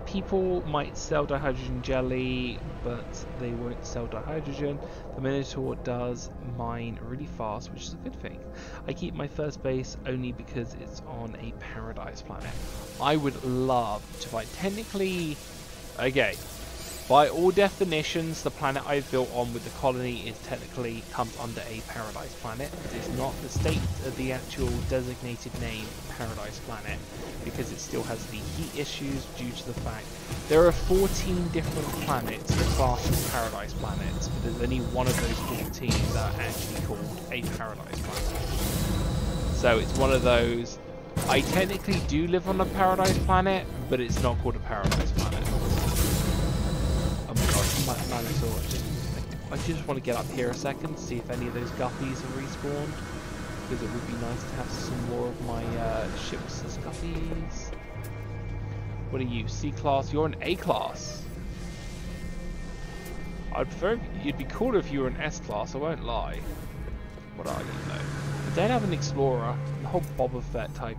People might sell dihydrogen jelly, but they won't sell dihydrogen. The Minotaur does mine really fast, which is a good thing. I keep my first base only because it's on a paradise planet. I would love to find... Technically... Okay. By all definitions, the planet I've built on with the colony is technically comes under a paradise planet. It is not the state of the actual designated name Paradise Planet, because it still has the heat issues due to the fact there are 14 different planets that class as Paradise Planets, but there's only one of those 14 that are actually called a Paradise Planet. So it's one of those, I technically do live on a Paradise Planet, but it's not called a Paradise Planet. I just want to get up here a second, see if any of those guppies are respawned, because it would be nice to have some more of my ships as guppies. What are you? C class? You're an A class. I'd prefer you'd be cooler if you were an S class. I won't lie. What are you though? I don't have an explorer. The whole Boba Fett type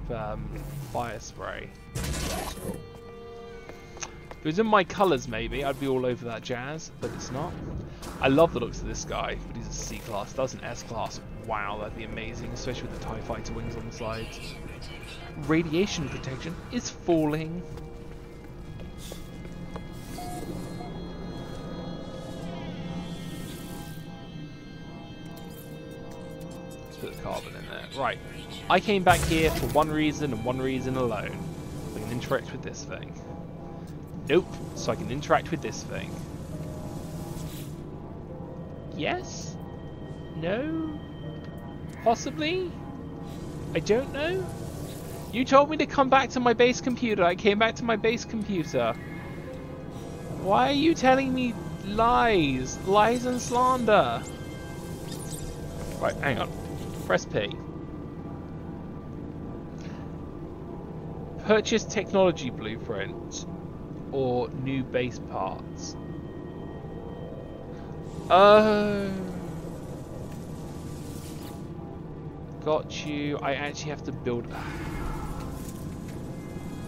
fire spray. Cool. If it was in my colours, maybe I'd be all over that jazz, but it's not. I love the looks of this guy, but he's a C class. That's an S class. Wow, that'd be amazing, especially with the TIE Fighter wings on the sides. Radiation protection is falling. Let's put the carbon in there. Right, I came back here for one reason and one reason alone. I can interact with this thing. Nope, so I can interact with this thing. Yes? No? Possibly? I don't know? You told me to come back to my base computer. I came back to my base computer. Why are you telling me lies? Lies and slander. Right, hang on. Press P. Purchase technology blueprint. Or new base parts. Oh. Got you. I actually have to build.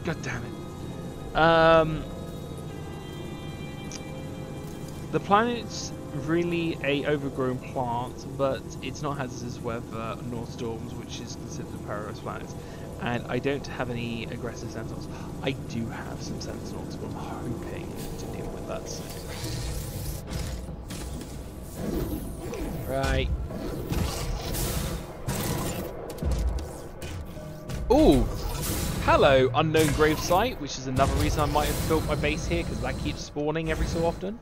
God damn it. The planet's really a overgrown plant, but it's not hazardous weather nor storms, which is considered a paradise planet. And I don't have any aggressive sentinels. I do have some sentinels, but I'm hoping to deal with that soon. Right. Ooh! Hello, unknown gravesite, which is another reason I might have built my base here, because that keeps spawning every so often.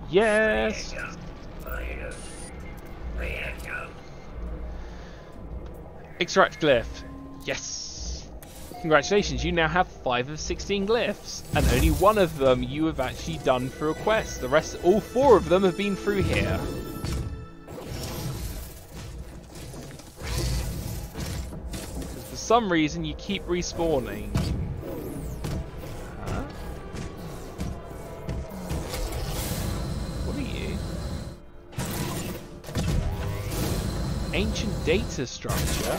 Yes! Extract glyph. Yes! Congratulations, you now have 5 of 16 glyphs. And only one of them you have actually done through a quest. The rest, all 4 of them have been through here. For some reason you keep respawning. Ancient data structure?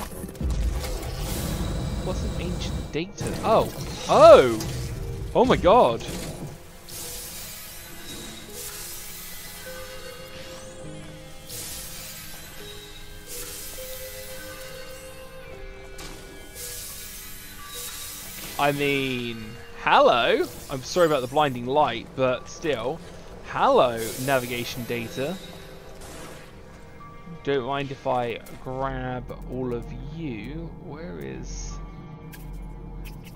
What's an ancient data? Oh! Oh! Oh my god! I mean, hello! I'm sorry about the blinding light, but still. Hello, navigation data. Don't mind if I grab all of you. Where is...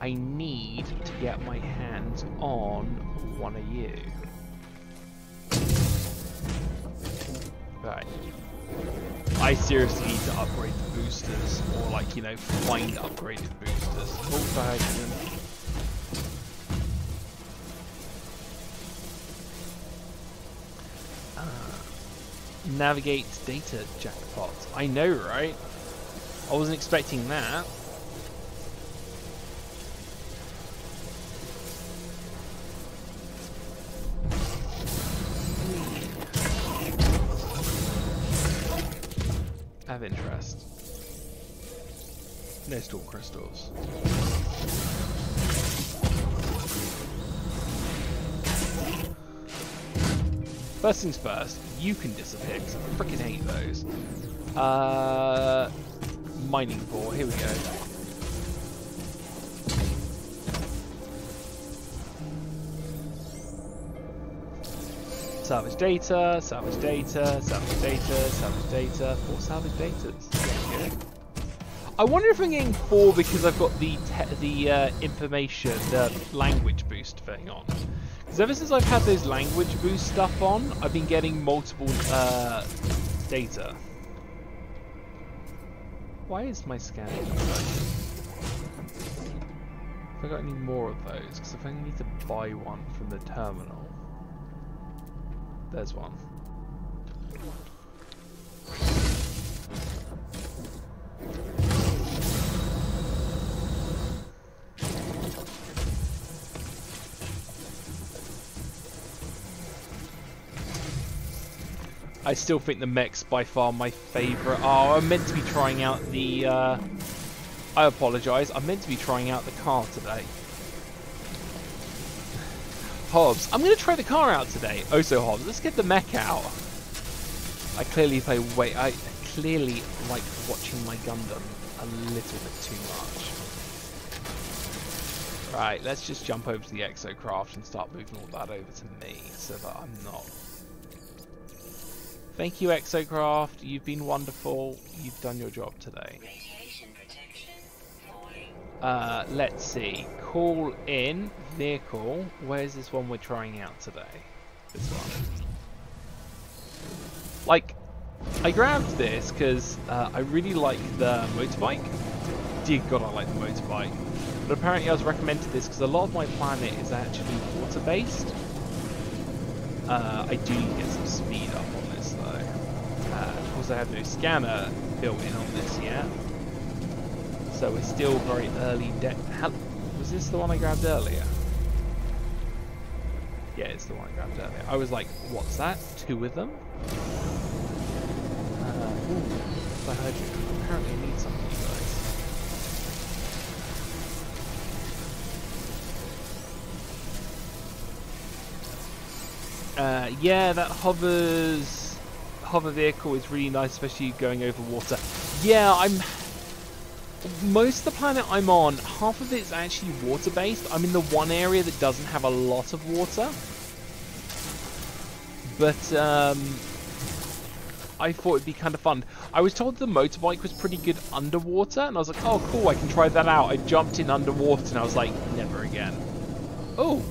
I need to get my hands on one of you. Right. I seriously need to upgrade the boosters, or like, you know, find upgraded boosters. Oh, diagonal. Navigate data jackpot. I know, right? I wasn't expecting that. I have interest. No storm crystals. First things first, you can disappear because I freaking hate those. Mining bore, here we go. Salvage data, salvage data, salvage data, salvage data, 4 salvage datas. There we go. I wonder if I'm getting 4 because I've got the information, the language boost thing on. Because ever since I've had those language boost stuff on, I've been getting multiple data. Why is my scanning not working? Have I got any more of those? Because if I need to buy one from the terminal. There's one. I still think the mech's by far my favourite. Oh, I'm meant to be trying out the... I apologise. I'm meant to be trying out the car today. Hobbes, I'm going to try the car out today. Oh, so Hobbes, let's get the mech out. I clearly like watching my Gundam a little bit too much. Right, let's just jump over to the exocraft and start moving all that over to me so that I'm not... Thank you, exocraft. You've been wonderful. You've done your job today. Let's see. Call in vehicle. Where's this one we're trying out today? This one. Like, I grabbed this because I really like the motorbike. Dear God, I like the motorbike. But apparently I was recommended this because a lot of my planet is actually water-based. I do need to get some speed up on this though. Of course I have no scanner built in on this yet. So we're still very early. Was this the one I grabbed earlier? Yeah, it's the one I grabbed earlier. I was like, what's that? 2 of them? Ooh, the hydrogen. Apparently I need some of you guys. Yeah, that hover vehicle is really nice, especially going over water. Yeah, most of the planet I'm on, half of it's actually water-based. I'm in the one area that doesn't have a lot of water. But, I thought it'd be kind of fun. I was told the motorbike was pretty good underwater, and I was like, oh cool, I can try that out. I jumped in underwater, and I was like, never again. Oh!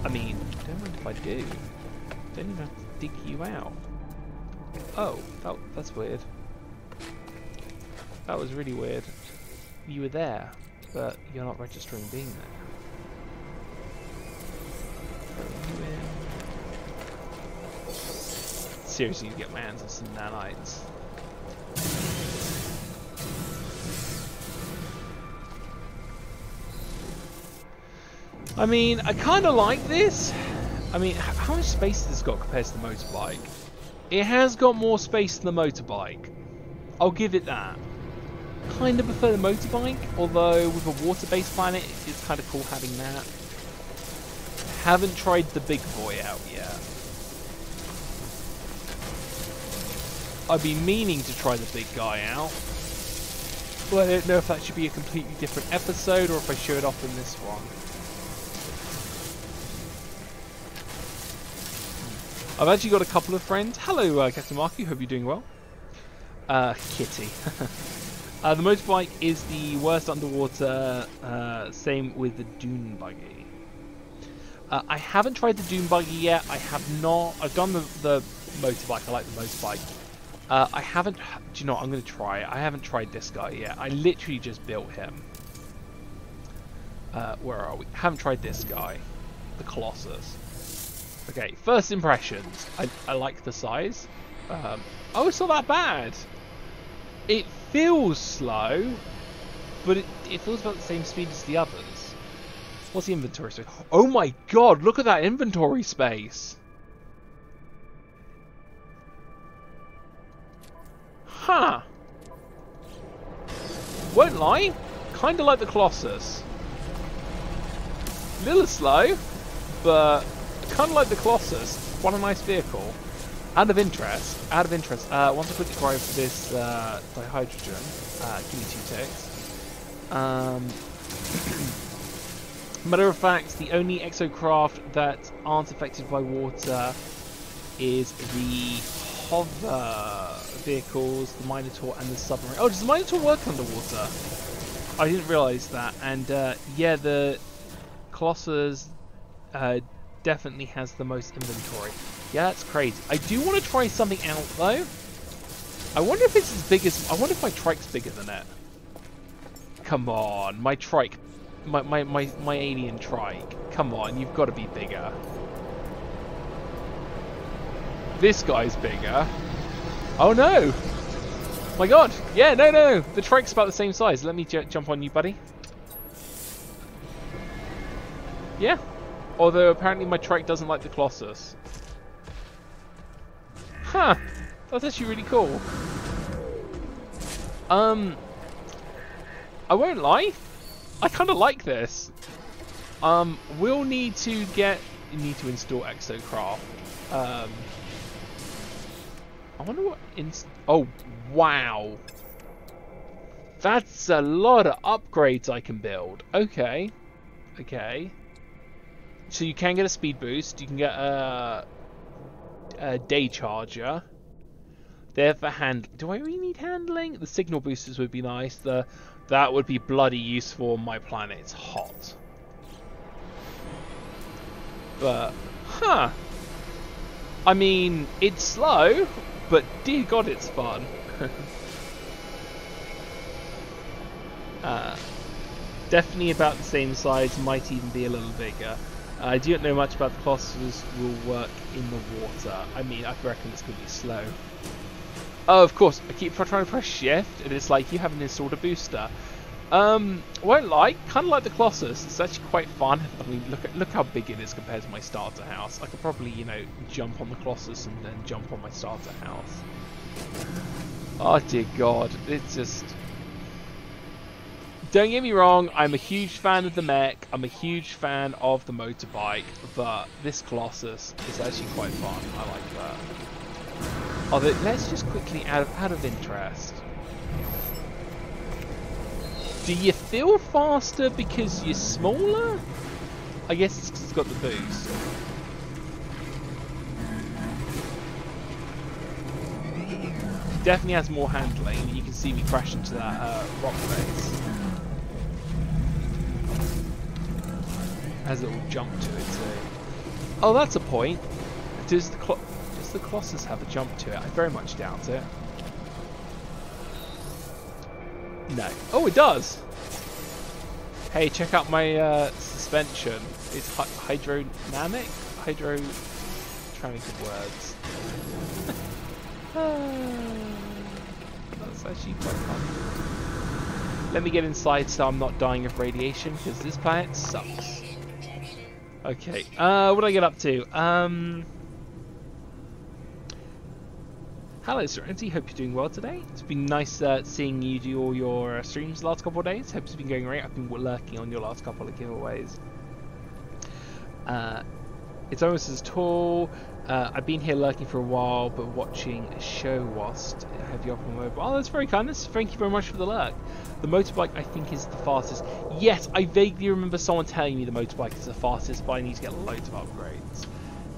I mean, don't mind if I do. Don't even have to dig you out. Oh, that's weird. That was really weird. You were there, but you're not registering being there. Seriously, you get my hands on some nanites. I mean, I kind of like this. I mean, how much space has this got compared to the motorbike? It has got more space than the motorbike. I'll give it that. Kind of prefer the motorbike, although with a water-based planet, it's kind of cool having that. Haven't tried the big boy out yet. I've been meaning to try the big guy out, but I don't know if that should be a completely different episode or if I show it off in this one. I've actually got a couple of friends. Hello, Captain Marky. Hope you're doing well. Kitty. The motorbike is the worst underwater. Same with the dune buggy. I haven't tried the dune buggy yet. I have not. I've done the motorbike. I like the motorbike. I haven't. Do you know what? I'm going to try it. I haven't tried this guy yet. I literally just built him. Where are we? Haven't tried this guy. The Colossus. Okay, first impressions. I like the size. Oh, it's not that bad. It feels slow, but it feels about the same speed as the others. What's the inventory space? Oh my god, look at that inventory space! Huh. Won't lie, kinda like the Colossus. A little slow, but kinda like the Colossus. quite a nice vehicle. Out of interest, once I quickly drive for this dihydrogen, give me 2 ticks. Matter of fact, the only exocraft that aren't affected by water is the hover vehicles, the Minotaur and the submarine. Oh, does the Minotaur work underwater? I didn't realise that. And yeah, the Colossus definitely has the most inventory. Yeah, that's crazy. I do want to try something out though. I wonder if it's as big as... I wonder if my trike's bigger than it. Come on, my trike. My alien trike. Come on, you've got to be bigger. This guy's bigger. Oh no! My god! Yeah, no! The trike's about the same size. Let me jump on you, buddy. Yeah. Although apparently my trike doesn't like the Colossus. Huh. That's actually really cool. I won't lie. I kind of like this. We'll need to install Exocraft. I wonder what oh, wow. That's a lot of upgrades I can build. Okay. Okay. So you can get a speed boost. You can get a day charger. There for do I really need handling? The signal boosters would be nice. That would be bloody useful on my planet. It's hot. But, huh. I mean, it's slow, but dear God, it's fun. Definitely about the same size, might even be a little bigger. I don't know much about the Colossus will work in the water. I mean, I reckon it's going to be slow. Oh, of course, I keep trying to press shift, and it's like you haven't installed a booster. Won't lie, kind of like the Colossus. It's actually quite fun. I mean, look how big it is compared to my starter house. I could probably, you know, jump on the Colossus and then jump on my starter house. Oh dear God, it's just... Don't get me wrong, I'm a huge fan of the mech, I'm a huge fan of the motorbike, but this Colossus is actually quite fun. I like that. Although, let's just quickly, out of interest, do you feel faster because you're smaller? I guess it's because it's got the boost. Definitely has more handling. You can see me crash into that rock face. Has a little jump to it too. Oh, that's a point. Does the Colossus have a jump to it? I very much doubt it. No. Oh, it does! Hey, check out my suspension. It's hydrodynamic? Trying to think words. That's actually quite fun. Let me get inside so I'm not dying of radiation, because this planet sucks. Okay, what do I get up to? Hello Serenity, hope you're doing well today. It's been nice seeing you do all your streams the last couple of days. Hope it's been going great. I've been lurking on your last couple of giveaways. It's almost as tall. I've been here lurking for a while, but watching showoffs. Have you up on mobile? Oh, that's very kind. Thank you very much for the lurk. The motorbike, I think, is the fastest. Yes, I vaguely remember someone telling me the motorbike is the fastest, but I need to get loads of upgrades.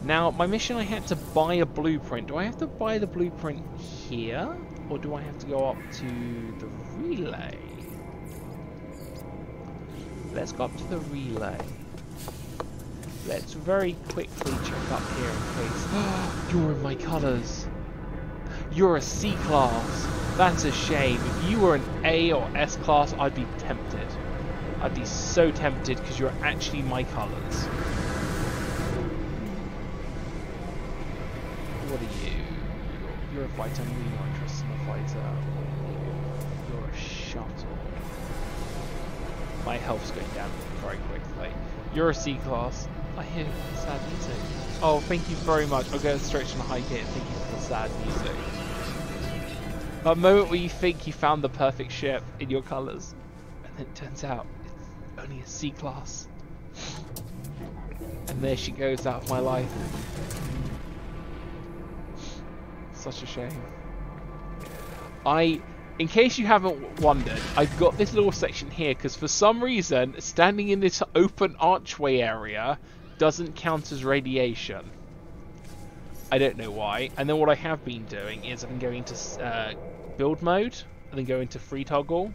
Now, my mission, I had to buy a blueprint. Do I have to buy the blueprint here? Or do I have to go up to the relay? Let's go up to the relay. Let's very quickly check up here in case... You're in my colours. You're a C-class. That's a shame. If you were an A or S-class, I'd be tempted. I'd be so tempted because you're actually my colours. What are you? You're a fighter. I'm really not interested in a fighter. You're a shuttle. My health's going down very quickly. You're a C-class. I hear sad music. Oh, thank you very much. I'll go straight to the high gate. Thank you for the sad music. That moment where you think you found the perfect ship in your colours, and then it turns out it's only a C-class. And there she goes out of my life. Such a shame. In case you haven't wondered, I've got this little section here because for some reason, standing in this open archway area doesn't count as radiation. I don't know why. And then what I have been doing is I've been going into build mode, and then go into free toggle.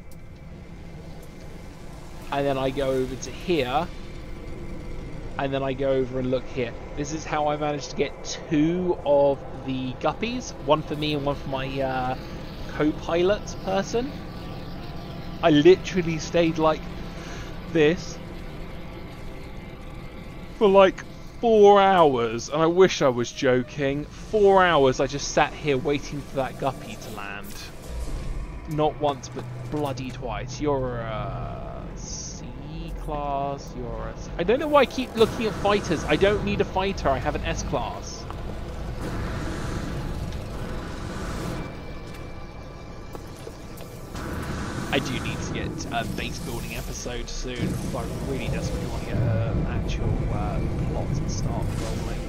And then I go over to here, and then I go over and look here. This is how I managed to get 2 of the guppies, one for me and one for my co-pilot person. I literally stayed like this for like 4 hours, and I wish I was joking. 4 hours I just sat here waiting for that guppy to land. Not once, but bloody twice. You're a C class, you're a... I don't know why I keep looking at fighters. I don't need a fighter, I have an S class. I do need to get a base building episode soon. I really desperately want to get an actual plot and start rolling.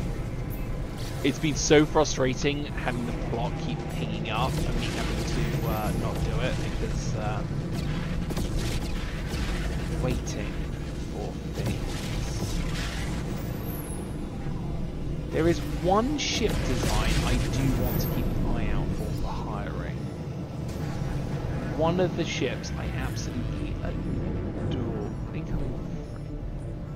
It's been so frustrating having the plot keep pinging up and me having to not do it because waiting for things. There is one ship design I do want to keep an eye out for hiring. One of the ships I absolutely adore.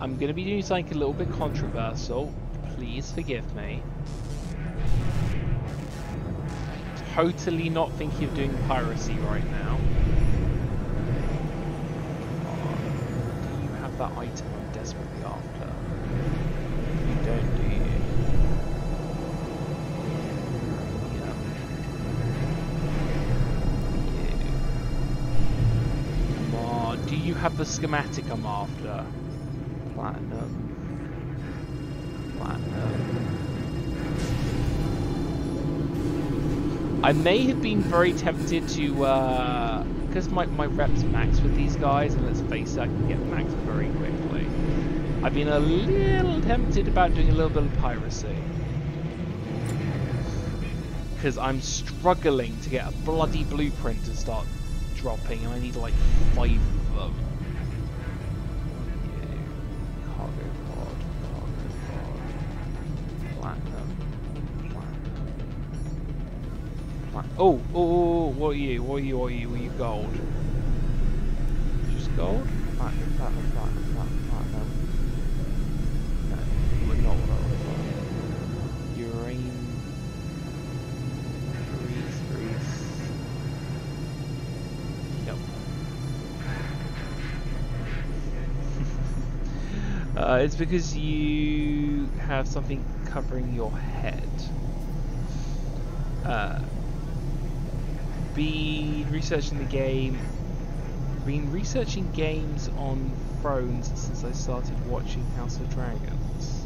I'm going to be doing something a little bit controversial. Please forgive me. Totally not thinking of doing piracy right now. Do you have that item I'm desperately after? You don't, do you? Do you have the schematic I'm after? Platinum. I may have been very tempted to, because my rep's max with these guys, and let's face it, I can get max very quickly. I've been a little tempted about doing a little bit of piracy. Because I'm struggling to get a bloody blueprint to start dropping, and I need like 5 of them. Cargo pod. Platinum. Oh, what are you? What are you gold? Just gold? Platinum. No, we're not what I was on. Uranium. Grease. Nope. It's because you have something covering your head. Been researching games on Thrones since I started watching House of Dragons.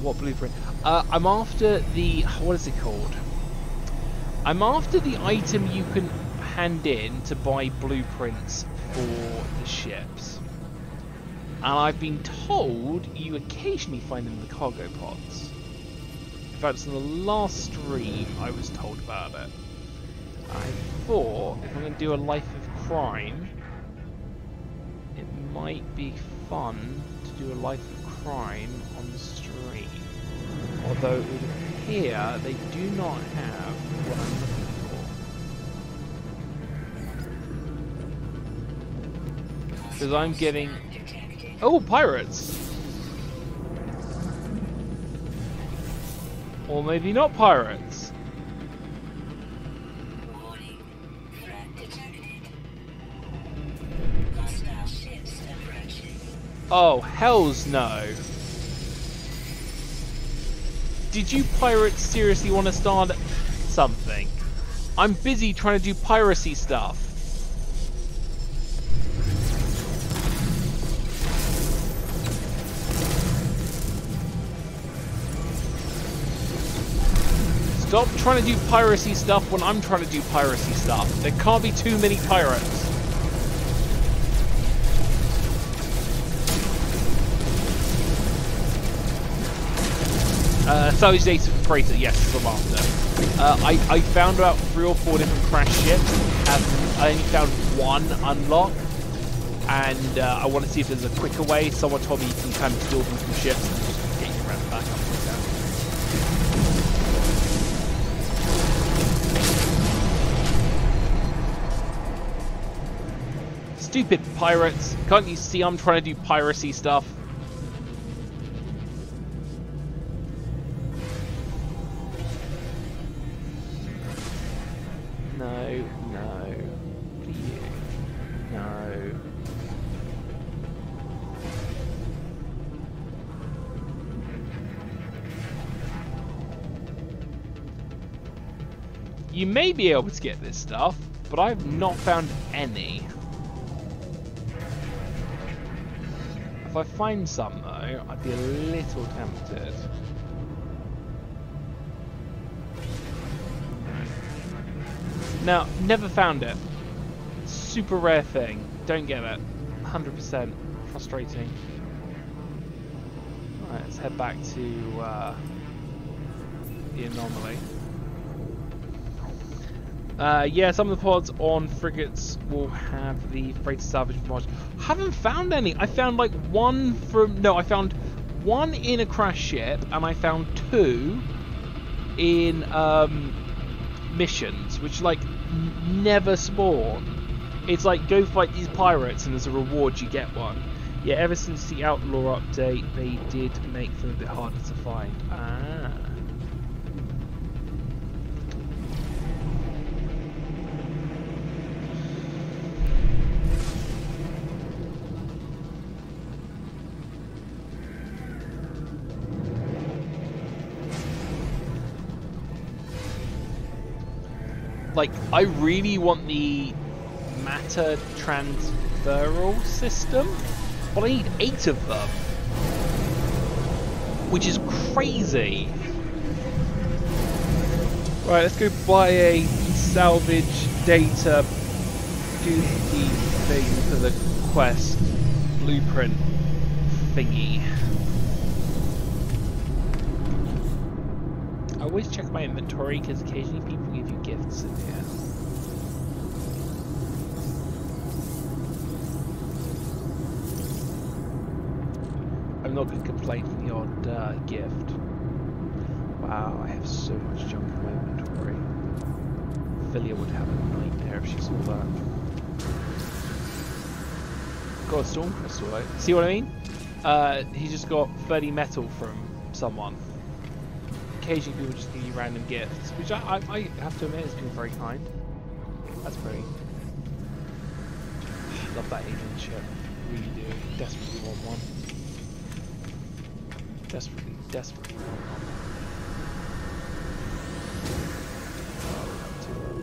What blueprint? I'm after the... what is it called? I'm after the item you can hand in to buy blueprints for the ships. And I've been told you occasionally find them in the cargo pods. In fact, in the last stream I was told about it. I thought if I'm going to do a life of crime, it might be fun to do a life of crime on the stream. Although it would appear they do not have what I'm looking for. Because I'm getting... oh, pirates! Or maybe not pirates. Warning. Threat detected. Hostile ships approaching. Oh, hells no. Did you pirates seriously want to start something? I'm busy trying to do piracy stuff. Stop trying to do piracy stuff when I'm trying to do piracy stuff. There can't be too many pirates. Salvage data from freighter, yes, is what I'm after. I found about 3 or 4 different crash ships, and I only found one unlock, and I want to see if there's a quicker way. Someone told me you can kind of steal them from ships and just get your friends back up like that. Stupid pirates! Can't you see I'm trying to do piracy stuff? No, no, please, no. You may be able to get this stuff, but I've not found any. If I find some though, I'd be a little tempted. Now, never found it. Super rare thing. Don't get it. 100% frustrating. Alright, let's head back to the anomaly. Yeah, some of the pods on frigates will have the freighter salvage mod. Haven't found any. I found like one from... No, I found one in a crash ship, and I found 2 in missions, which like never spawn. It's like go fight these pirates and as a reward you get one. Yeah, ever since the Outlaw update they did make them a bit harder to find. Ah. Like, I really want the matter transferal system, but I need 8 of them, which is crazy. Right, let's go buy a salvage data duty thing for the quest blueprint thingy. I always check my inventory because occasionally people give you gifts in here. I'm not going to complain for the odd gift. Wow, I have so much junk in my inventory. Philia would have a nightmare if she saw that. Got a storm crystal though. See what I mean? He just got 30 metal from someone. Occasionally people just give you random gifts, which I have to admit has been very kind. That's pretty. Love that alien ship. Really do. Desperately want one. Desperately want one. Oh, we have 2 of them.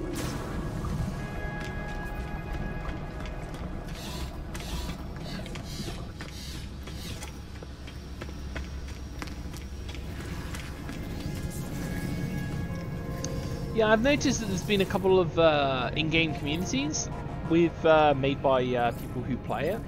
Yeah, I've noticed that there's been a couple of in-game communities with made by people who play it.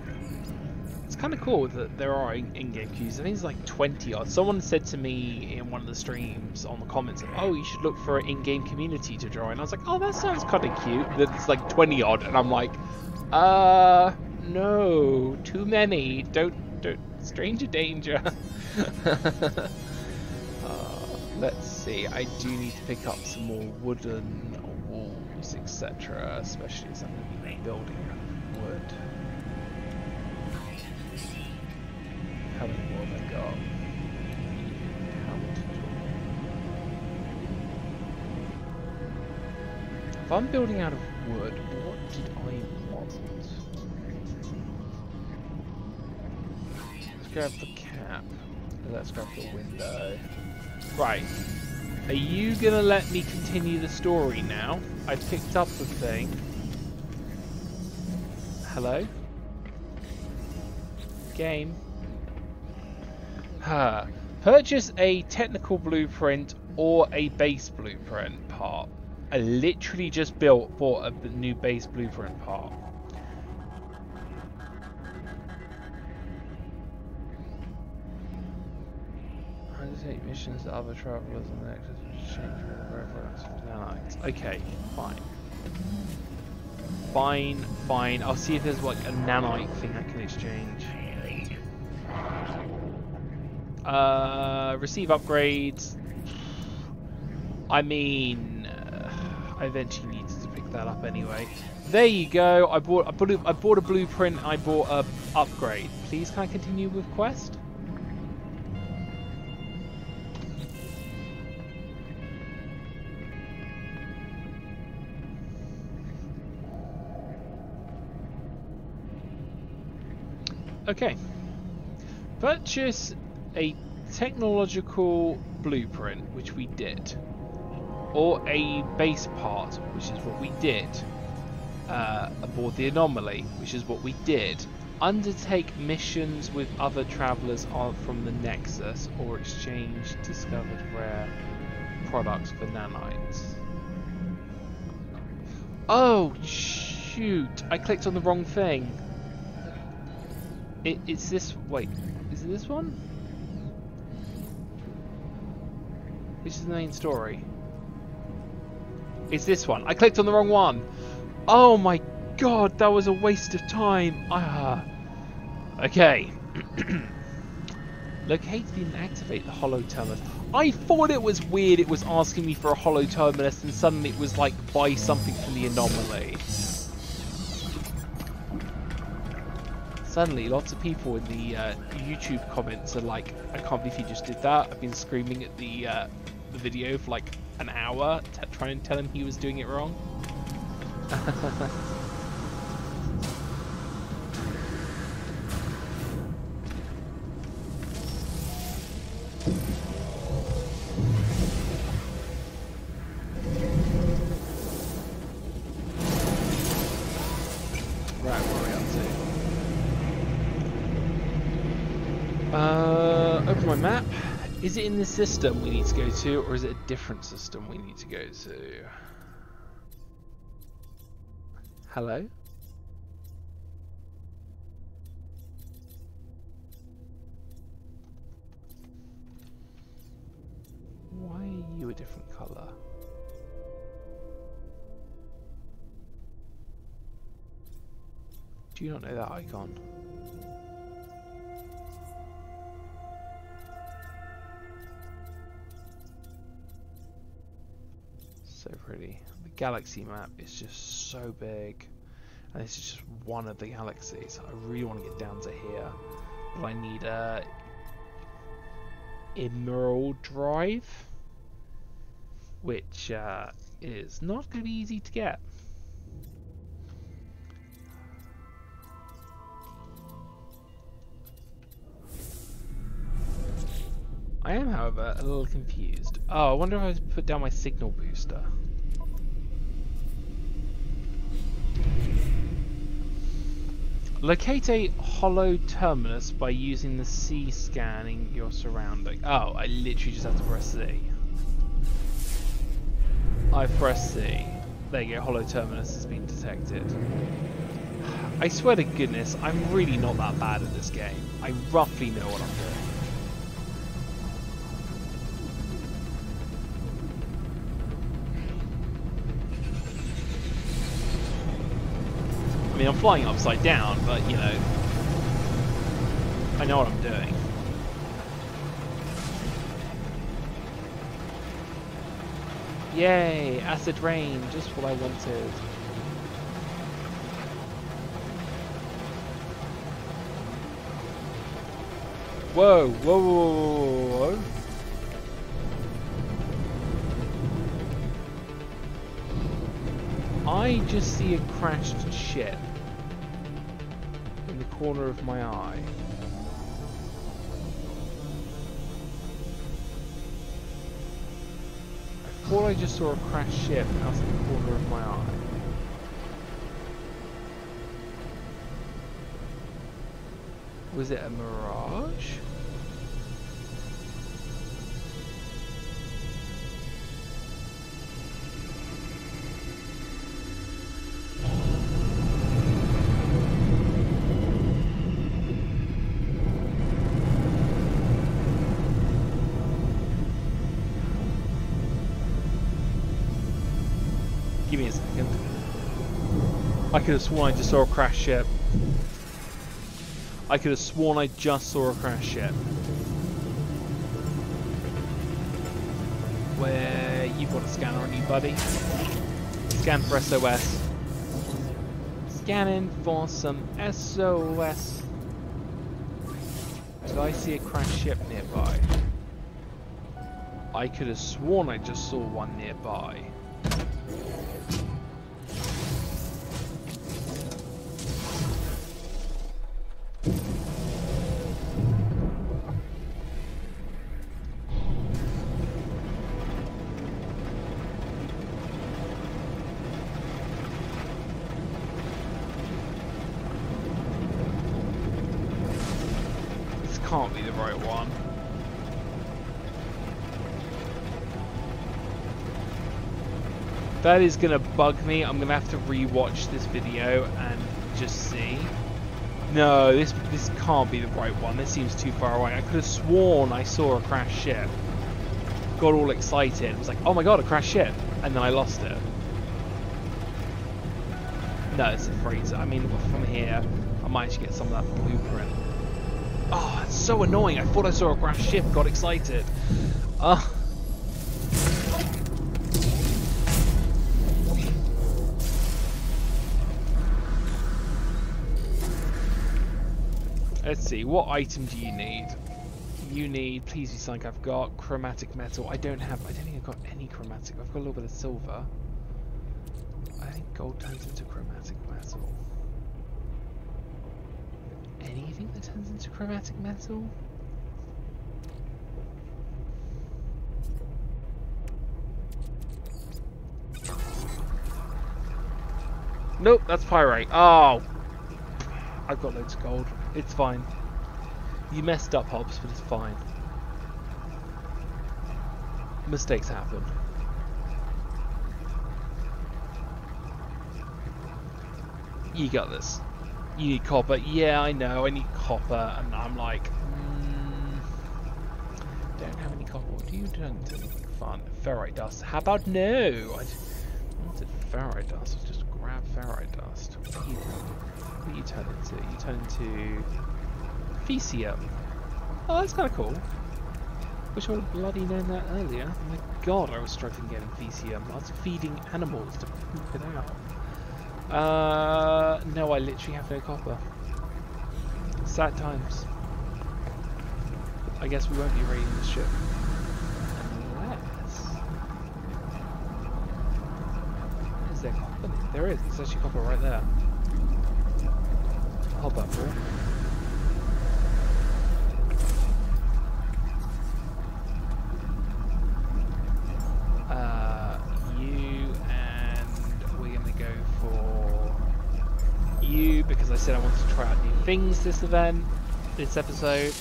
It's kind of cool that there are in-game communities. I think it's like 20 odd. Someone said to me in one of the streams on the comments, "Oh, you should look for an in-game community to join." I was like, "Oh, that sounds kind of cute." That it's like 20 odd, and I'm like, no, too many. Don't, stranger danger. Let's see, I do need to pick up some more wooden walls, etc. Especially as I'm going to be building out of wood. How many more have I got? If I'm building out of wood, what did I want? Let's grab the cap. Let's grab the window. Right, are you gonna let me continue the story now? I picked up the thing. Hello? Game. Purchase a technical blueprint or a base blueprint part. I literally just bought a new base blueprint part. missions to other travelers on the Nexus which exchange rare products for nanites. Okay, fine. Fine. I'll see if there's like a nanite thing I can exchange. Receive upgrades. I mean, I eventually needed to pick that up anyway. There you go. I bought a blueprint. I bought a upgrade. Please, can I continue with quest? Okay. Purchase a technological blueprint, which we did. Or a base part, which is what we did. Aboard the anomaly, which is what we did. Undertake missions with other travelers from the Nexus, or exchange discovered rare products for nanites. Oh shoot! I clicked on the wrong thing. It's this. Wait, is it this one? Which is the main story? It's this one. I clicked on the wrong one. Oh my god, that was a waste of time. Okay. Locate and activate the hollow terminus. I thought it was weird it was asking me for a hollow terminus and suddenly it was like buy something from the anomaly. Suddenly lots of people in the YouTube comments are like, I can't believe you just did that. I've been screaming at the video for like an hour trying to tell him he was doing it wrong. Right, where are we up to? Open my map. Is it in the system we need to go to, or is it a different system we need to go to? Hello? Why are you a different colour? Do you not know that icon? So pretty. The galaxy map is just so big, and this is just one of the galaxies. I really want to get down to here, but I need a Emerald Drive, which is not going to be easy to get. I am, however, a little confused. Oh, I wonder if I put down my signal booster. Locate a hollow terminus by using the C scanning your surrounding. Oh, I literally just have to press C. I press C. There you go, hollow terminus has been detected. I swear to goodness, I'm really not that bad at this game. I roughly know what I'm doing. I mean, I'm flying upside down, but, you know, I know what I'm doing. Yay! Acid rain, just what I wanted. Whoa, whoa, whoa, whoa, whoa. I just see a crashed ship in the corner of my eye. I thought I just saw a crashed ship out of the corner of my eye. Was it a mirage? Give me a second. I could have sworn I just saw a crash ship. I could have sworn I just saw a crash ship. Where you've got a scanner on you, buddy. Scan for SOS. Scanning for some SOS. Did I see a crash ship nearby? I could have sworn I just saw one nearby. Can't be the right one. That is gonna bug me. I'm gonna have to re-watch this video and just see. No, this can't be the right one. This seems too far away. I could have sworn I saw a crash ship. Got all excited. It was like, oh my god, a crash ship, and then I lost it. No, it's a freezer. I mean, from here, I might actually get some of that blueprint. Oh, it's so annoying. I thought I saw a crash ship, got excited. Let's see, what item do you need? You need, please be something I've got, chromatic metal. I don't think I've got any chromatic. I've got a little bit of silver. I think gold turns into chromatic metal. Anything that turns into chromatic metal? Nope, that's pyrite. Oh! I've got loads of gold. It's fine. You messed up, Hobbes, but it's fine. Mistakes happen. You got this. You need copper. Yeah, I know. I need copper, and I'm like, don't have any copper. What do you turn into? Fun. Ferrite dust. How about no? I wanted ferrite dust. Let's just grab ferrite dust. What do you turn into? You turn into Fecium. Oh, that's kind of cool. Wish I would have bloody known that earlier. Oh my god, I was struggling getting Fecium. I was feeding animals to poop it out. No, I literally have no copper. Sad times. I guess we won't be raiding this ship. Unless... Is there copper? There is. There's actually copper right there. Hop up for it. Because I said I wanted to try out new things this episode.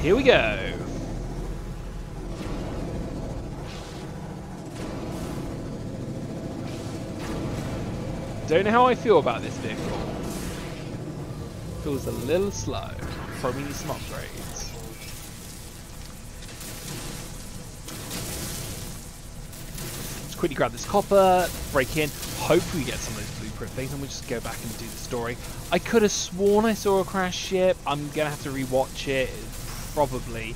Here we go. Don't know how I feel about this vehicle. Feels a little slow. Probably need some upgrades. Let's quickly grab this copper, break in. Hopefully we get some of those blueprint things, and we'll just go back and do the story. I could have sworn I saw a crash ship. I'm gonna have to rewatch it. Probably.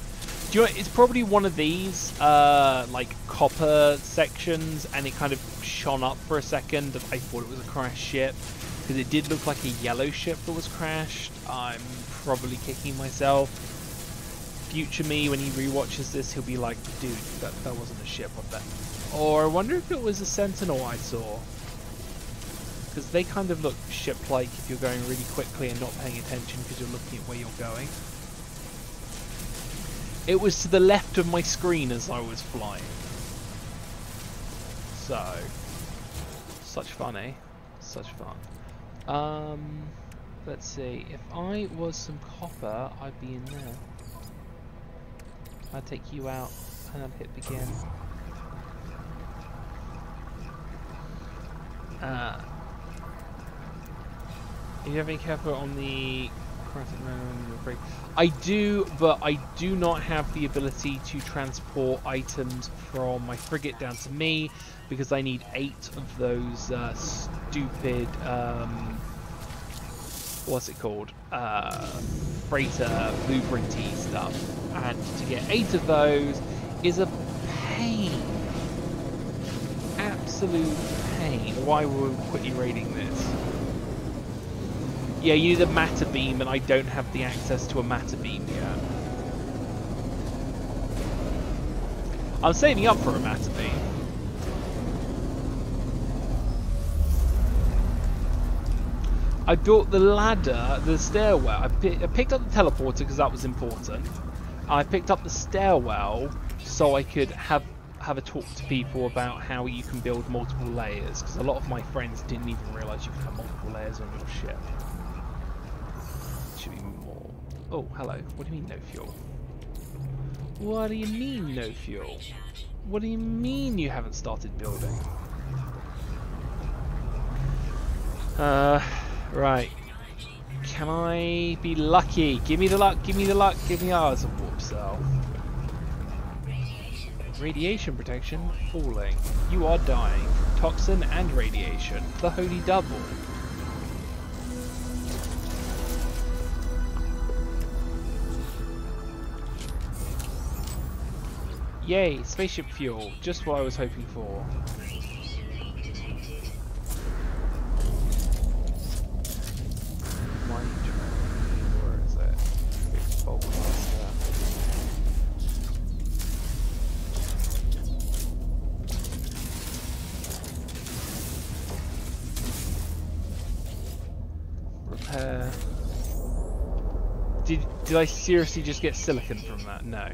Do you know, it's probably one of these like copper sections, and it kind of shone up for a second, and I thought it was a crash ship because it did look like a yellow ship that was crashed. I'm probably kicking myself. Future me, when he rewatches this, he'll be like, "Dude, that wasn't a ship, what the?" Or I wonder if it was a sentinel I saw. Because they kind of look ship-like if you're going really quickly and not paying attention because you're looking at where you're going. It was to the left of my screen as I was flying. So, such fun, eh? Such fun. Let's see. If I was some copper, I'd be in there. I'd take you out and I'd hit begin. If you have any copper on the I do, but I do not have the ability to transport items from my frigate down to me because I need 8 of those stupid, what's it called? Freighter blueprinty stuff. And to get 8 of those is a pain. Absolute pain. Why were we quickly raiding this? Yeah, you need a matter beam, and I don't have the access to a matter beam yet. I'm saving up for a matter beam. I built the ladder, the stairwell. I picked up the teleporter because that was important. I picked up the stairwell so I could have a talk to people about how you can build multiple layers, because a lot of my friends didn't even realise you could have multiple layers on your ship. Should be more. Oh, hello. What do you mean no fuel? What do you mean no fuel? What do you mean you haven't started building? Right. Can I be lucky? Give me the luck, give me the luck, give me ours. A warp cell. Radiation protection falling. You are dying. Toxin and radiation. The holy double. Yay, spaceship fuel. Just what I was hoping for. Where is it? It's bulk cluster. Repair. Did I seriously just get silicon from that? No.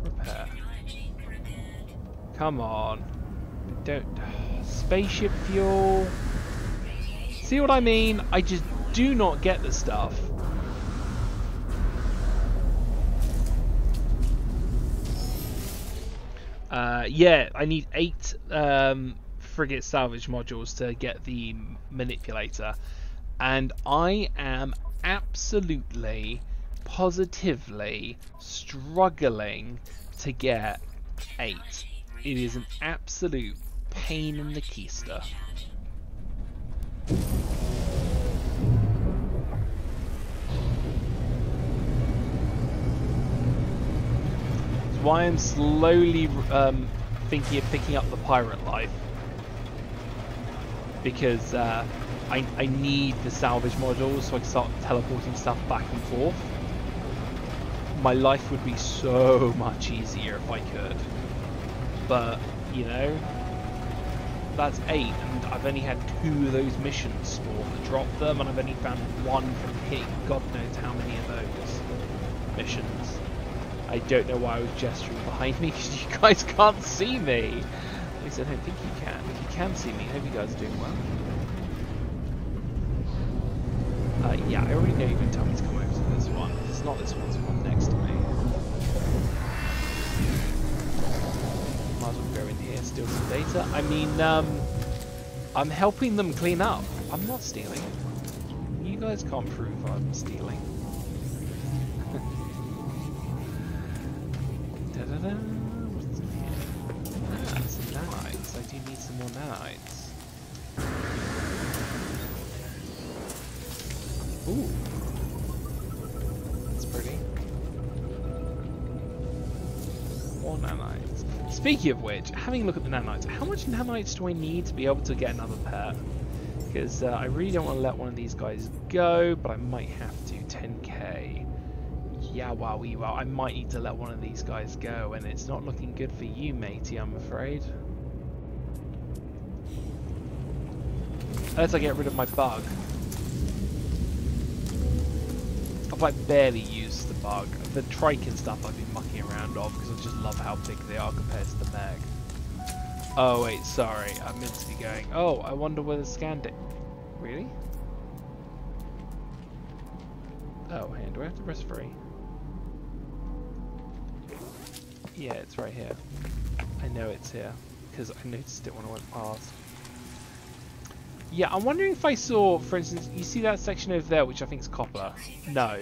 Repair. Come on. Don't. Spaceship fuel. See what I mean? I just do not get the stuff. Yeah, I need 8 frigate salvage modules to get the manipulator. And I am absolutely, positively struggling to get 8. It is an absolute pain in the keister. It's why I'm slowly thinking of picking up the pirate life. Because I need the salvage modules so I can start teleporting stuff back and forth. My life would be so much easier if I could. But, you know, that's 8, and I've only had 2 of those missions spawn to drop them, and I've only found 1 from hitting God knows how many of those missions. I don't know why I was gesturing behind me, because you guys can't see me. At least I don't think you can. If you can see me, I hope you guys are doing well. Yeah, I already know you're going to tell me to come over to this one. If it's not this one, it's the one next to me. Might as well go in here, steal some data. I mean, I'm helping them clean up. I'm not stealing. You guys can't prove I'm stealing. Da-da-da. What's in here? Ah, some nanites. I do need some more nanites. Ooh. That's pretty. More nanites. Speaking of which, having a look at the nanites, how much nanites do I need to be able to get another pet? Because I really don't want to let one of these guys go, but I might have to. 10k. Yeah, wow, I might need to let one of these guys go, and it's not looking good for you, matey, I'm afraid. Unless I get rid of my bug. I've like barely used the bug. The trike and stuff I've been mucking around of because I just love how big they are compared to the Meg. Oh wait, sorry, I meant to be going. Oh, I wonder where the scan date. Really? Oh, hang on, do I have to press free? Yeah, it's right here. I know it's here because I noticed it when I went past. Yeah, I'm wondering if I saw, for instance, you see that section over there, which I think is copper? No.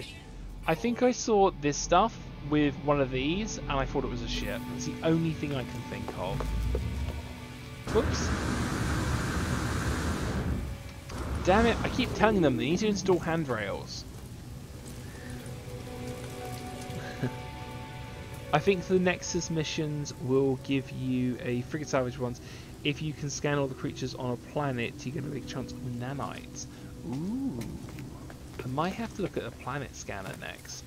I think I saw this stuff with one of these, and I thought it was a ship. It's the only thing I can think of. Whoops. Damn it, I keep telling them they need to install handrails. I think the Nexus missions will give you a frigate salvage once. If you can scan all the creatures on a planet, you get a big chance of nanites. Ooh. I might have to look at a planet scanner next.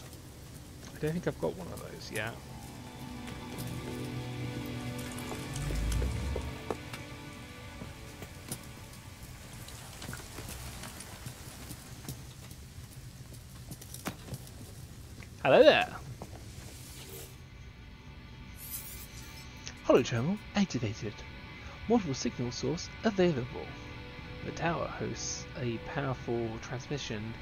I don't think I've got one of those yet. Hello there. Holochannel activated. Multiple signal source available. The tower hosts a powerful transmission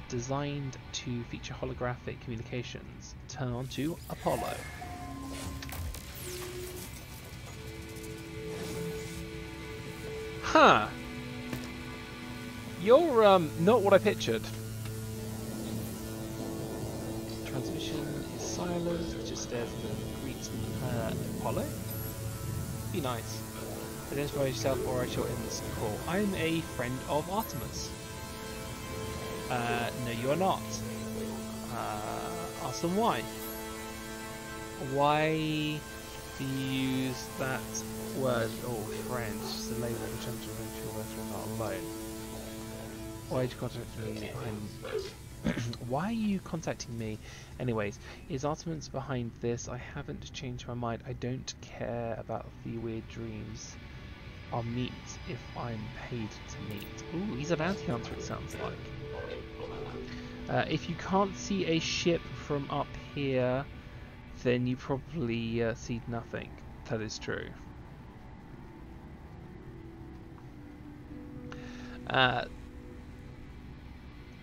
designed to feature holographic communications. Turn on to Apollo. Huh. You're not what I pictured. Transmission is silent. It just stares and greets Apollo. Be nice. Identify yourself or I shall end this call. I'm a friend of Artemis. No, you are not. Ask them why. Why do you use that word? Oh, friend. It's the label which I'm sure we're not alone. Why did you contact me? Why are you contacting me? Anyways, is Artemis behind this? I haven't changed my mind. I don't care about the weird dreams. I'll meet if I'm paid to meet. Ooh, he's a bounty hunter, it sounds like. If you can't see a ship from up here, then you probably see nothing. That is true.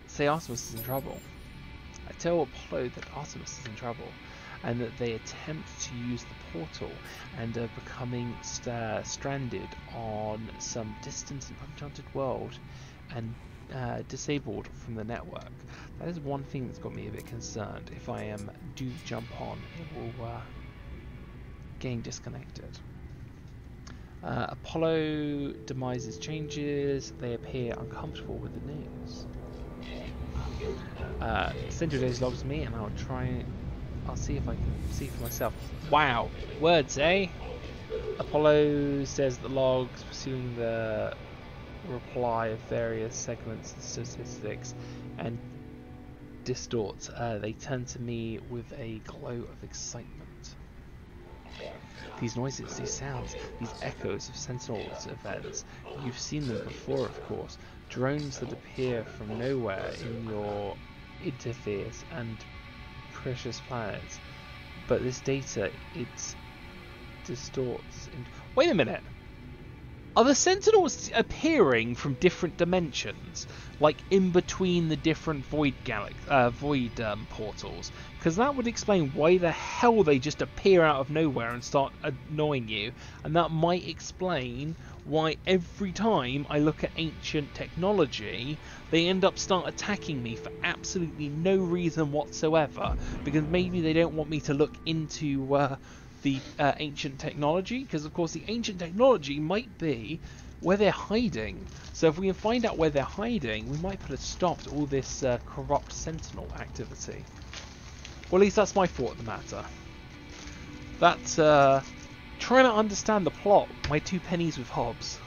Say Artemis is in trouble. I tell Apollo that Artemis is in trouble, and that they attempt to use the portal and are becoming stranded on some distant and uncharted world and disabled from the network. That is one thing that's got me a bit concerned. If I do jump on, it will gain disconnected. Apollo demises changes. They appear uncomfortable with the news. Send your day's logs to me and I'll see if I can see for myself. Wow, words, eh? Apollo says the logs, pursuing the reply of various segments and statistics, and distorts. They turn to me with a glow of excitement. These noises, these sounds, these echoes of Sentinel's events, you've seen them before, of course. Drones that appear from nowhere in your interface and precious planets. But this data, it distorts. Wait a minute! Are the Sentinels appearing from different dimensions? Like in between the different void portals? Because that would explain why the hell they just appear out of nowhere and start annoying you. And that might explain why every time I look at ancient technology, they end up start attacking me for absolutely no reason whatsoever. Because maybe they don't want me to look into the ancient technology, because of course the ancient technology might be where they're hiding. So if we can find out where they're hiding, we might put a stop to all this corrupt Sentinel activity. Well, at least that's my thought of the matter. That's trying to understand the plot. My 2 pennies with Hobbes.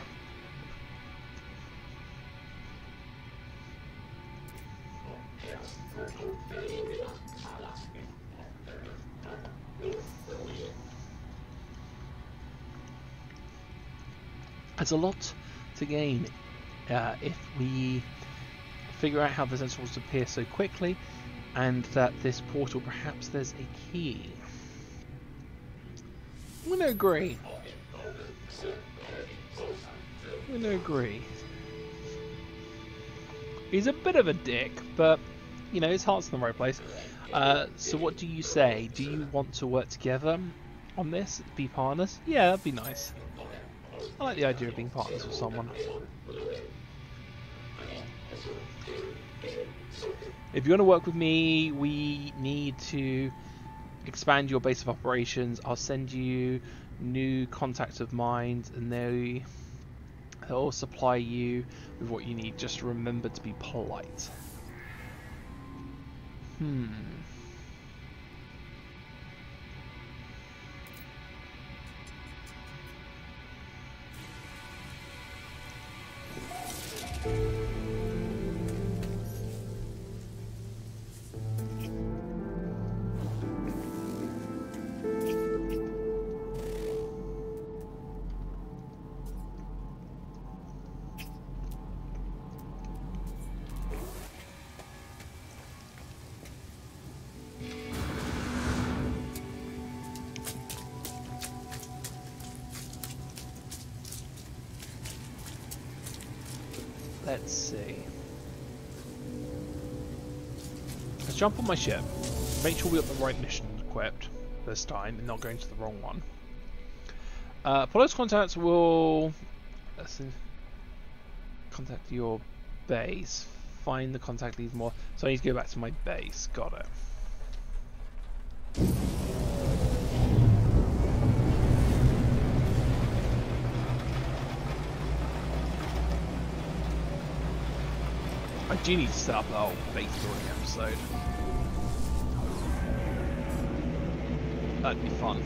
There's a lot to gain if we figure out how the Sentinels appear so quickly, and that this portal, perhaps there's a key. I'm gonna agree. I'm gonna agree. He's a bit of a dick, but you know, his heart's in the right place. So what do you say? Do you want to work together on this? Be partners? Yeah, that'd be nice. I like the idea of being partners with someone. If you want to work with me, we need to expand your base of operations. I'll send you new contacts of mine, and they'll supply you with what you need. Just remember to be polite. Let's see. Let's jump on my ship. Make sure we got the right mission equipped this time and not going to the wrong one. Apollo's contacts will contact your base. Find the contact leads more. So I need to go back to my base. Got it. I do need to set up the whole base building episode. That'd be fun.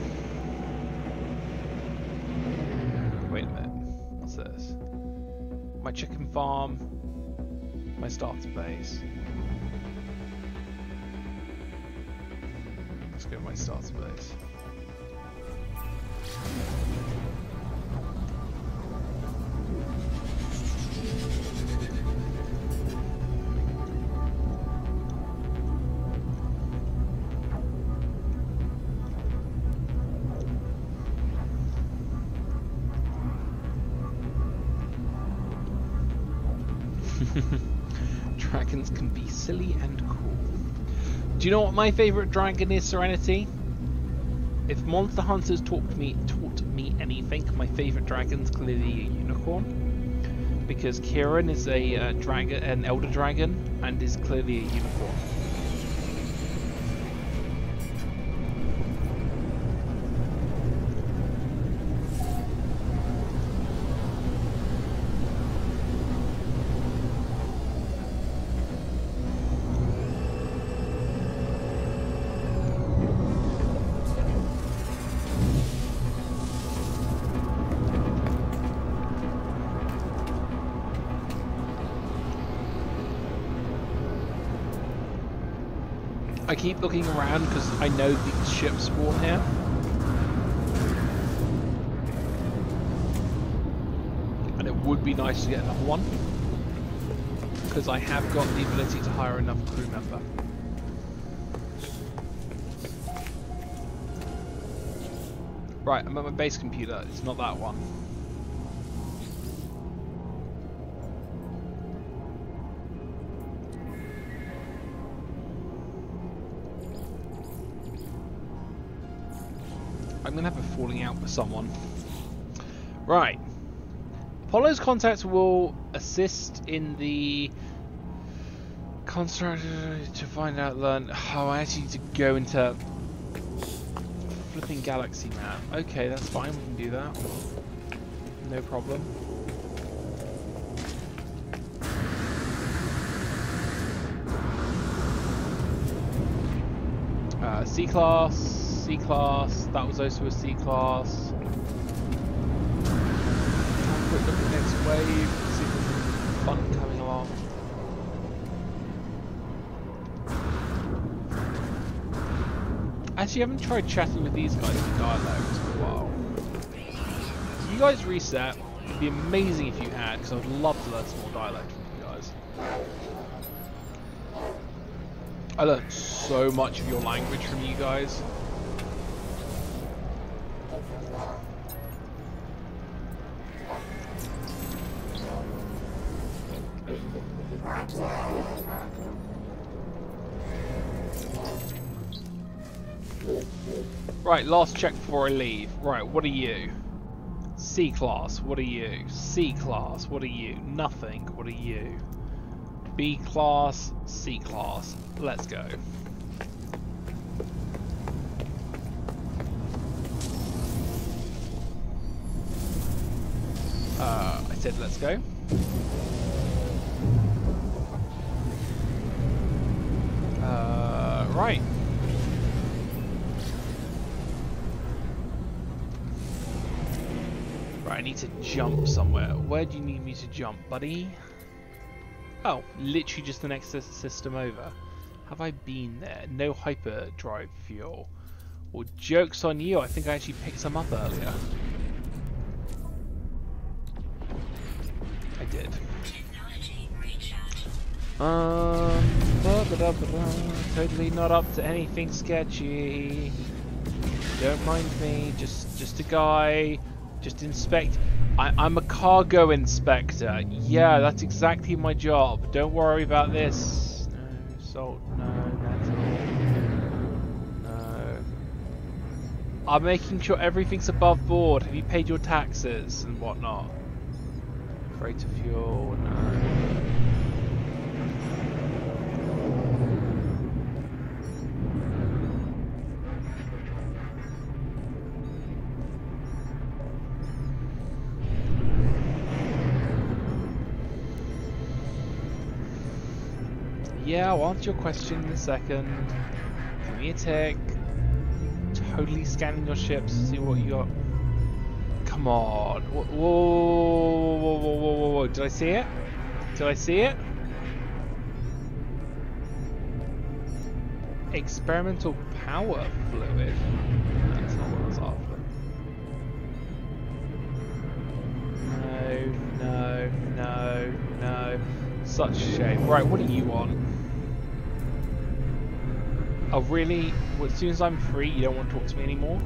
Wait a minute. What's this? My chicken farm. My starter base. Let's go to my starter base. Dragons can be silly and cool. Do you know what my favourite dragon is, Serenity? If Monster Hunters taught me anything, my favourite dragon's clearly a unicorn. Because Kieran is a dragon, an elder dragon, and is clearly a unicorn. I keep looking around because I know these ships spawn here. And it would be nice to get another one. Because I have got the ability to hire another crew member. Right, I'm at my base computer. It's not that one. I'm gonna have a falling out with someone. Right. Apollo's contacts will assist in the construct to find out, learn. Oh, I actually need to go into flipping galaxy map. Okay, that's fine. We can do that. No problem. C-class, C-class, that was also a C-class. Have a quick look at the next wave, see if there's anything fun coming along. Actually, I haven't tried chatting with these guys in dialogue for a while. You guys reset, it'd be amazing if you had, because I would love to learn some more dialect from you guys. I learned so much of your language from you guys. Right, last check before I leave. Right, what are you? C class, what are you? C class, what are you? Nothing, what are you? B class, C class. Let's go. I said let's go. Right. Right, I need to jump somewhere. Where do you need me to jump, buddy? Oh, literally just the next system over. Have I been there? No hyperdrive fuel. Well, joke's on you. I think I actually picked some up earlier. I did. Totally not up to anything sketchy. Don't mind me. Just a guy. Just inspect. I'm a cargo inspector. Yeah, that's exactly my job. Don't worry about this. No salt. No metal. No. I'm making sure everything's above board. Have you paid your taxes and whatnot? Freighter fuel. No. Yeah, I'll answer your question in a second. Give me a tick. Totally scanning your ships to see what you got. Come on. Whoa, whoa, whoa, whoa, whoa, whoa. Did I see it? Did I see it? Experimental power fluid. That's not what I was after. No, no, no, no. Such a shame. Right, what do you want? Oh really? Well, as soon as I'm free, you don't want to talk to me anymore?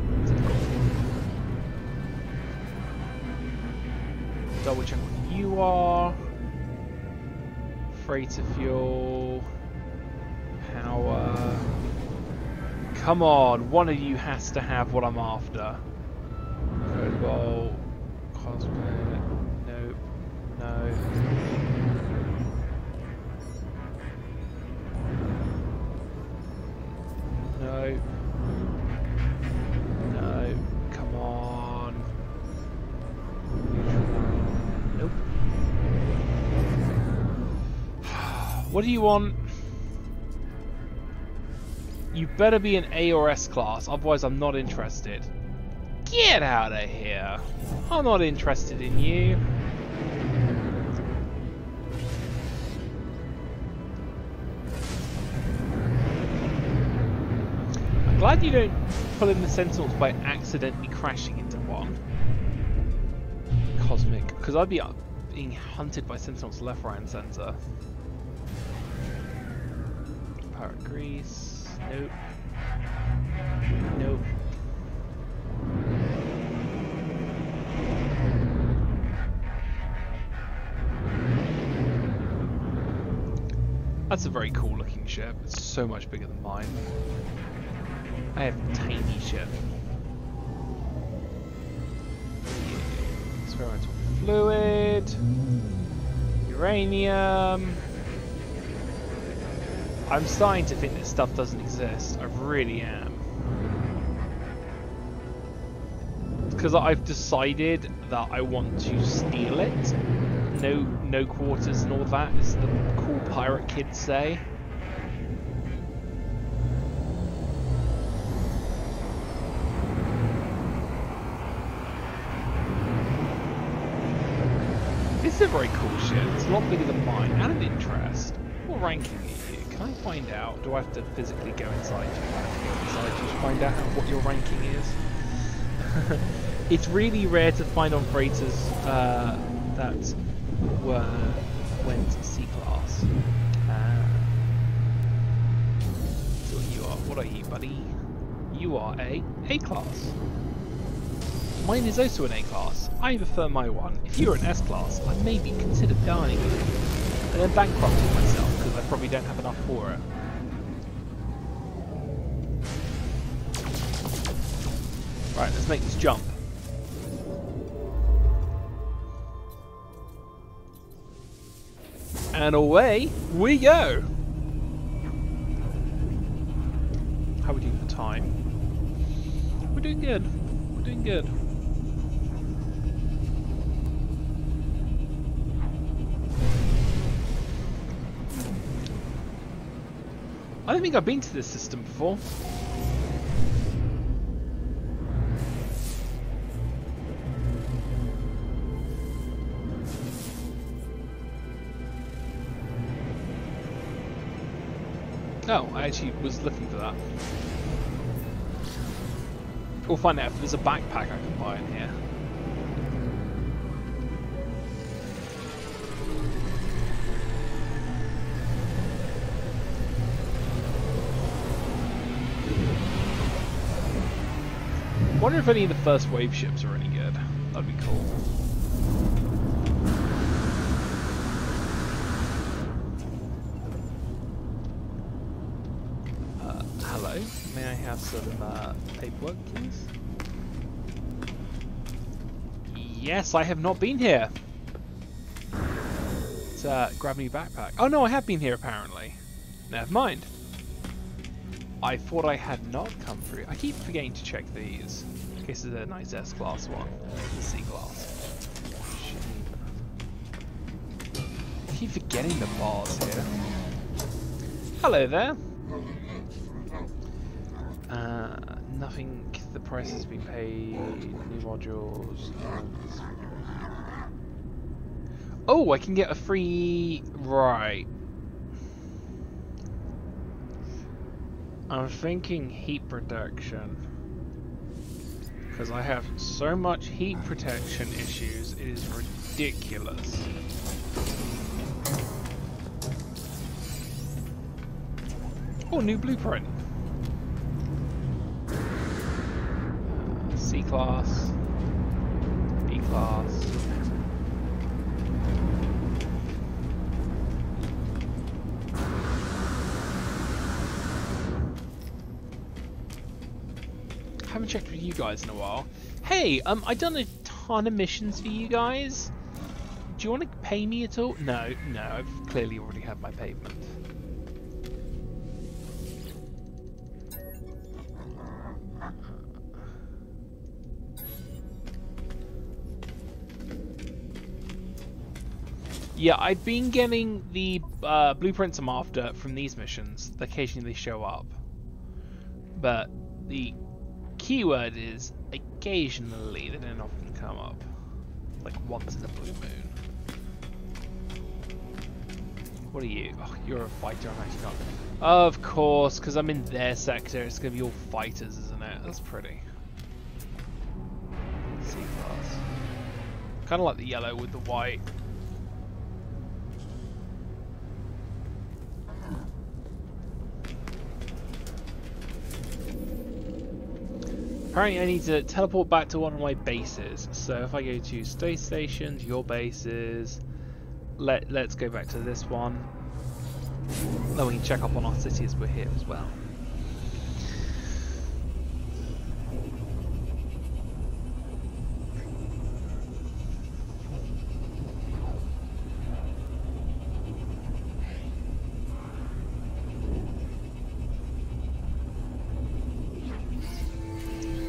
Double check what you are. Freighter fuel. Power. Come on, one of you has to have what I'm after. Cobalt. Cosmic. Nope. No. No. No. Come on. Nope. What do you want? You better be an A or S class, otherwise I'm not interested. Get out of here. I'm not interested in you. Glad you don't pull in the Sentinels by accidentally crashing into one. Cosmic, because I'd be being hunted by Sentinels left, right, and centre. Pirate Grease. Nope. Nope. That's a very cool looking ship. It's so much bigger than mine. I have a tiny ship. Experimental fluid. Uranium. I'm starting to think this stuff doesn't exist. I really am. Because I've decided that I want to steal it. No quarters and all that, as the cool pirate kids say. This is a very cool ship. It's a lot bigger than mine. Out of interest, what ranking are you? Can I find out? Do I have to physically go inside you? I have to go inside you to find out what your ranking is. It's really rare to find on freighters that went C class. So what you are? What are you, buddy? You are A class. Mine is also an A class. I prefer my one. If you're an S class, I maybe consider dying and then bankrupting myself because I probably don't have enough for it. Right, let's make this jump. And away we go. How are we doing for time? We're doing good. We're doing good. I don't think I've been to this system before. Oh, I actually was looking for that. We'll find out if there's a backpack I can buy in here. I wonder if any of the first wave ships are any good. That'd be cool. Hello, may I have some paperwork, please? Yes, I have not been here. Let's grab a new backpack. Oh no, I have been here apparently. Never mind. I thought I had not come through. I keep forgetting to check these. In case there's a nice S-class one. The C-class. I keep forgetting the bars here. Hello there. Nothing. The price has been paid. New modules. Oh, I can get a free... Right. I'm thinking heat protection. Because I have so much heat protection issues, it is ridiculous. Oh, new blueprint. C-class. B-class. Haven't checked with you guys in a while. Hey, I've done a ton of missions for you guys. Do you want to pay me at all? No, I've clearly already had my payment. Yeah, I've been getting the blueprints I'm after from these missions. Occasionally they show up. But the keyword is occasionally. They don't often come up. Like once in a blue moon. What are you? Oh, you're a fighter. I'm actually not. Of course, because I'm in their sector. It's going to be all fighters, isn't it? That's pretty. C-class. Kind of like the yellow with the white. Apparently I need to teleport back to one of my bases. So if I go to space stations, your bases, let's go back to this one. Then we can check up on our city as we're here as well.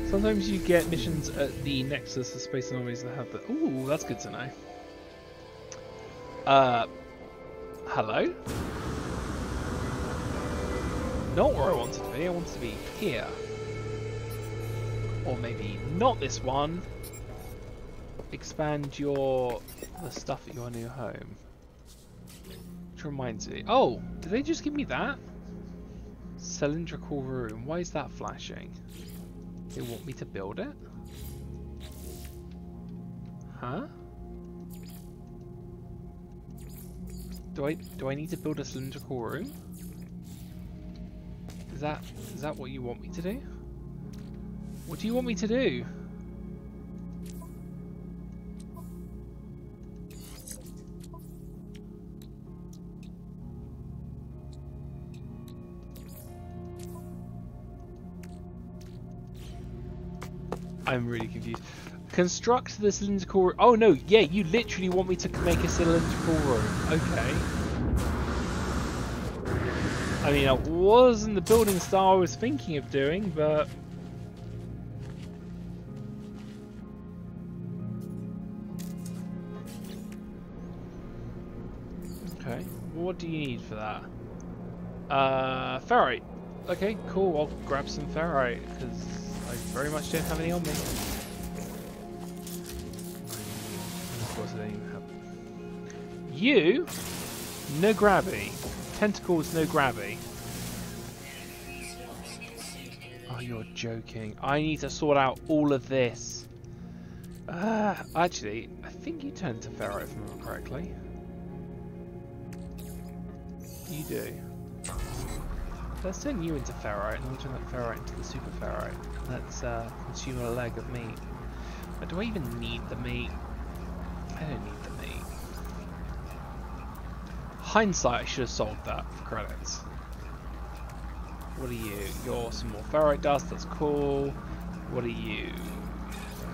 Sometimes you get missions at the Nexus, the space anomalies that have the... Ooh, that's good to know. Hello? Not where I wanted to be, I wanted to be here. Or maybe not this one. Expand the stuff at your new home. Which reminds me... Oh, did they just give me that? Cylindrical room, why is that flashing? They want me to build it? Huh? Do I need to build a cylindrical room? Is that what you want me to do? What do you want me to do? I'm really confused. Construct the cylindrical room. Oh no, yeah, you literally want me to make a cylindrical room. Okay. I mean, it wasn't the building style I was thinking of doing, but... Okay, what do you need for that? Ferrite. Okay, cool, I'll grab some ferrite, because I very much don't have any on me. And of course I don't even have... You? No gravity. Tentacles, no gravity. Oh, you're joking. I need to sort out all of this. Actually, I think you turn to ferrite if I remember correctly. You do. Let's turn you into ferrite, and then we'll turn that ferrite into the super ferrite. Let's consume a leg of meat. But do I even need the meat? I don't need the meat. Hindsight, I should have solved that for credits. What are you? You're some more ferrite dust, that's cool. What are you?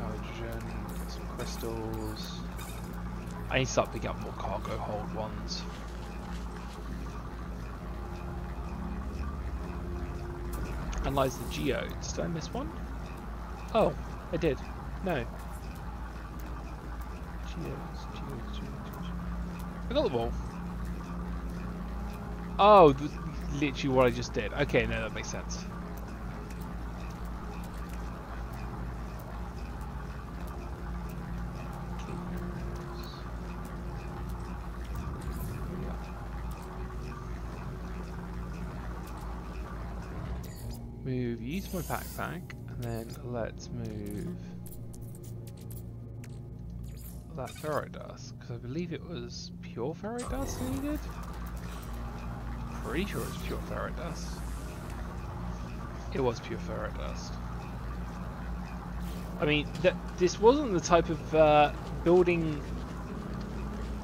Hydrogen, some crystals. I need to start picking up more cargo hold ones. Analyze the geodes. Did I miss one? Oh, I did. No. Geodes. I got them all. Oh, literally what I just did. Okay, no, that makes sense. Move you to my backpack, and then let's move that ferrite dust, because I believe it was pure ferrite dust I needed. Pretty sure it was pure ferrite dust. It was pure ferrite dust. I mean, this wasn't the type of building.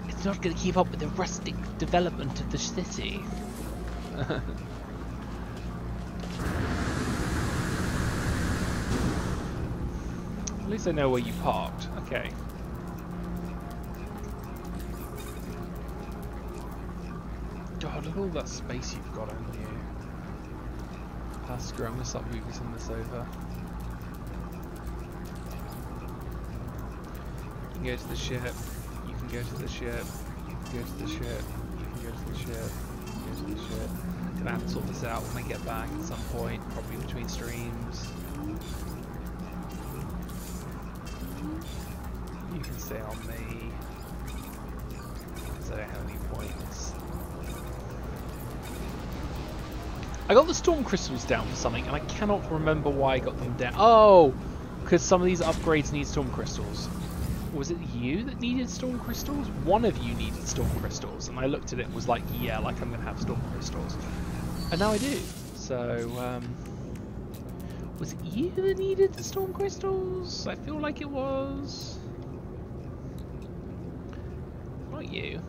It's not going to keep up with the rustic development of the city. At least I know where you parked. Okay. God, look at all that space you've got on you. Screw, I'm gonna start moving some of this over. You can go to the ship. You can go to the ship. You can go to the ship. You can go to the ship. You can go to the ship. Gonna have to sort this out when I get back at some point, probably between streams. You can stay on me, because I don't have any points. I got the storm crystals down for something, and I cannot remember why I got them down. Oh, because some of these upgrades need storm crystals. Was it you that needed storm crystals? One of you needed storm crystals, and I looked at it and was like, yeah, like I'm going to have storm crystals. And now I do. So, was it you that needed the storm crystals? I feel like it was. Not you.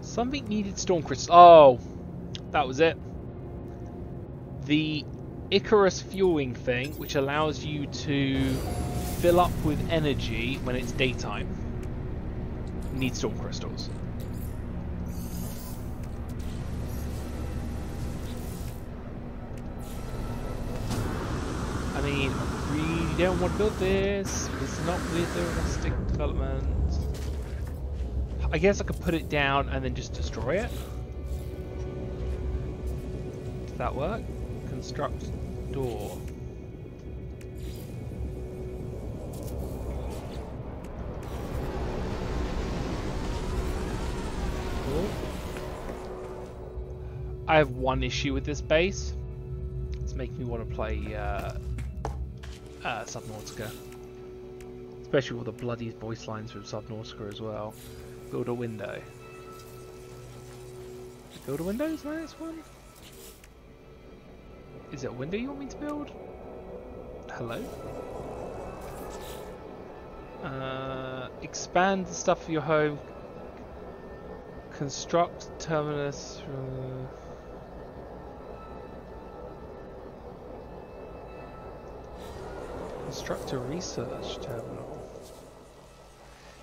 Something needed storm crystals. Oh, that was it. The Icarus fueling thing, which allows you to fill up with energy when it's daytime, needs storm crystals. I mean, I really don't want to build this. It's not with the rustic development. I guess I could put it down and then just destroy it. Does that work? Construct door. Cool. I have one issue with this base. It's making me want to play Subnautica. Especially with all the bloody voice lines from Subnautica as well. Build a window. Build a window is my next one? Is it a window you want me to build? Hello? Expand the stuff for your home. Construct terminus. Construct a research terminal.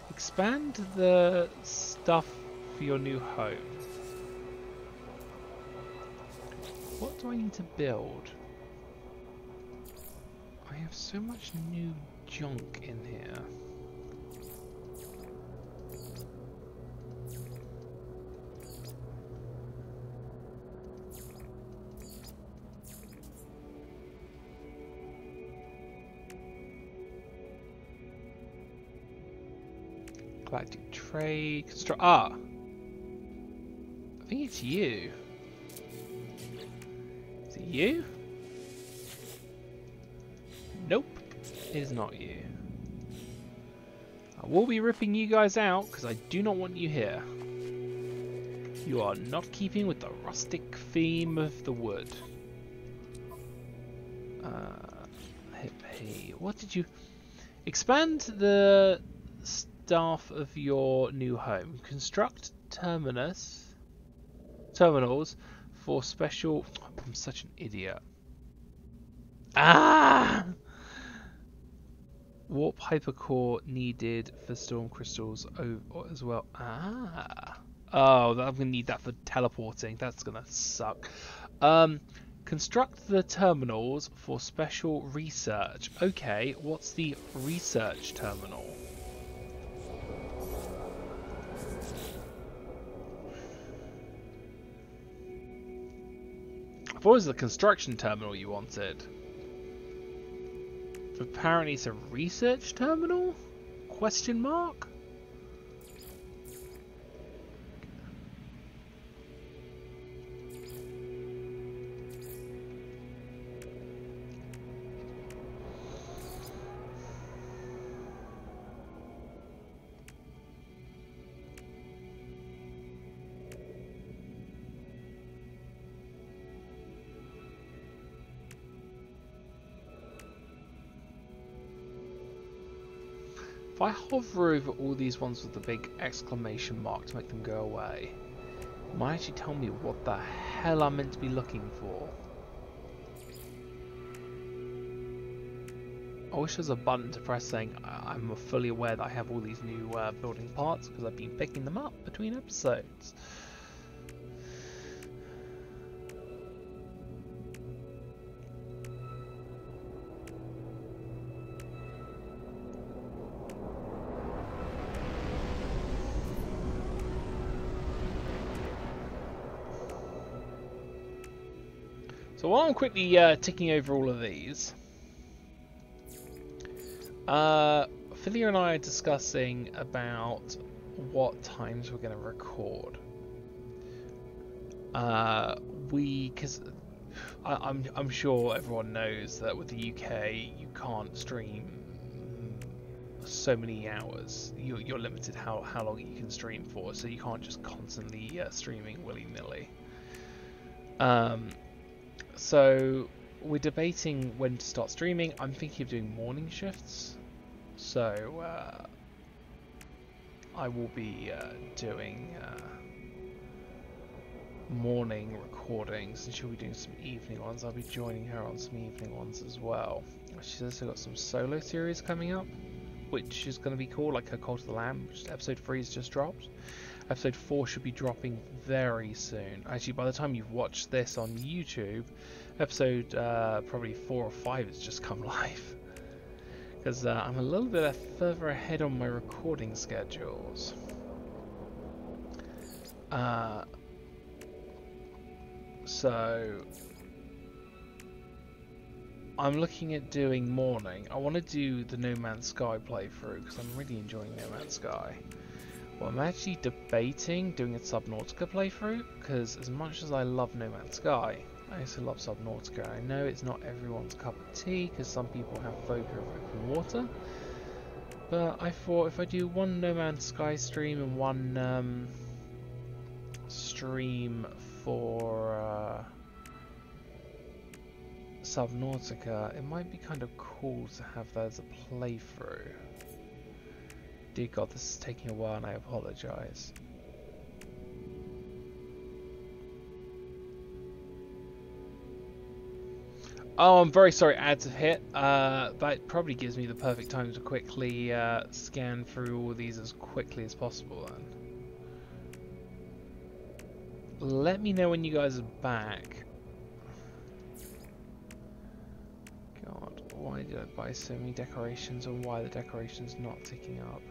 Expand the stuff for your new home. What do I need to build? I have so much new junk in here. Galactic trade, construct. Ah! I think it's you. Is it you? Nope, it is not you. I will be ripping you guys out because I do not want you here. You are not keeping with the rustic theme of the wood. Hey, what did you... Expand the staff of your new home. Construct terminals for special... I'm such an idiot. Ah! Warp hypercore needed for storm crystals as well. Ah. Oh, I'm gonna need that for teleporting. That's gonna suck. Construct the terminals for special research. Okay, what's the research terminal? I thought it was the construction terminal you wanted. Apparently it's a research terminal? Question mark? If I hover over all these ones with the big exclamation mark to make them go away, it might actually tell me what the hell I'm meant to be looking for. I wish there's a button to press saying I'm fully aware that I have all these new building parts because I've been picking them up between episodes. So while I'm quickly ticking over all of these, Philia and I are discussing about what times we're going to record. Because I'm sure everyone knows that with the UK you can't stream so many hours. You're limited how long you can stream for, so you can't just constantly streaming willy-nilly. So we're debating when to start streaming. I'm thinking of doing morning shifts, so I will be doing morning recordings, and she'll be doing some evening ones. I'll be joining her on some evening ones as well. She's also got some solo series coming up, which is going to be cool, like her Cult of the Lamb, which episode 3 has just dropped. Episode 4 should be dropping very soon. Actually, by the time you've watched this on YouTube, episode probably 4 or 5 has just come live. Because I'm a little bit further ahead on my recording schedules. So I'm looking at doing morning. I want to do the No Man's Sky playthrough because I'm really enjoying No Man's Sky. Well, I'm actually debating doing a Subnautica playthrough, because as much as I love No Man's Sky, I also love Subnautica. I know it's not everyone's cup of tea, because some people have phobia of open water, but I thought if I do one No Man's Sky stream and one stream for Subnautica, it might be kind of cool to have that as a playthrough. Dear God, this is taking a while and I apologise. Oh, I'm very sorry ads have hit. That probably gives me the perfect time to quickly scan through all these as quickly as possible then. Let me know when you guys are back. God, why did I buy so many decorations, and why are the decorations not ticking up?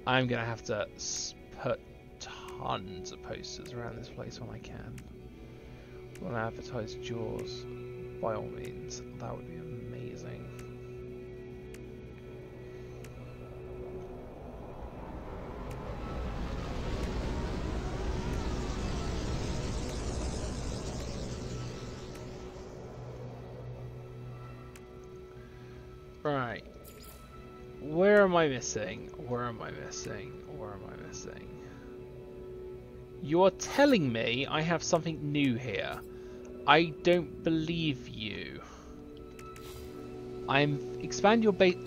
I'm gonna have to put tons of posters around this place when I can. When I advertise Jaws, by all means, that would be amazing. Right. Where am I missing? Where am I missing? Where am I missing? You're telling me I have something new here. I don't believe you. Expand your base.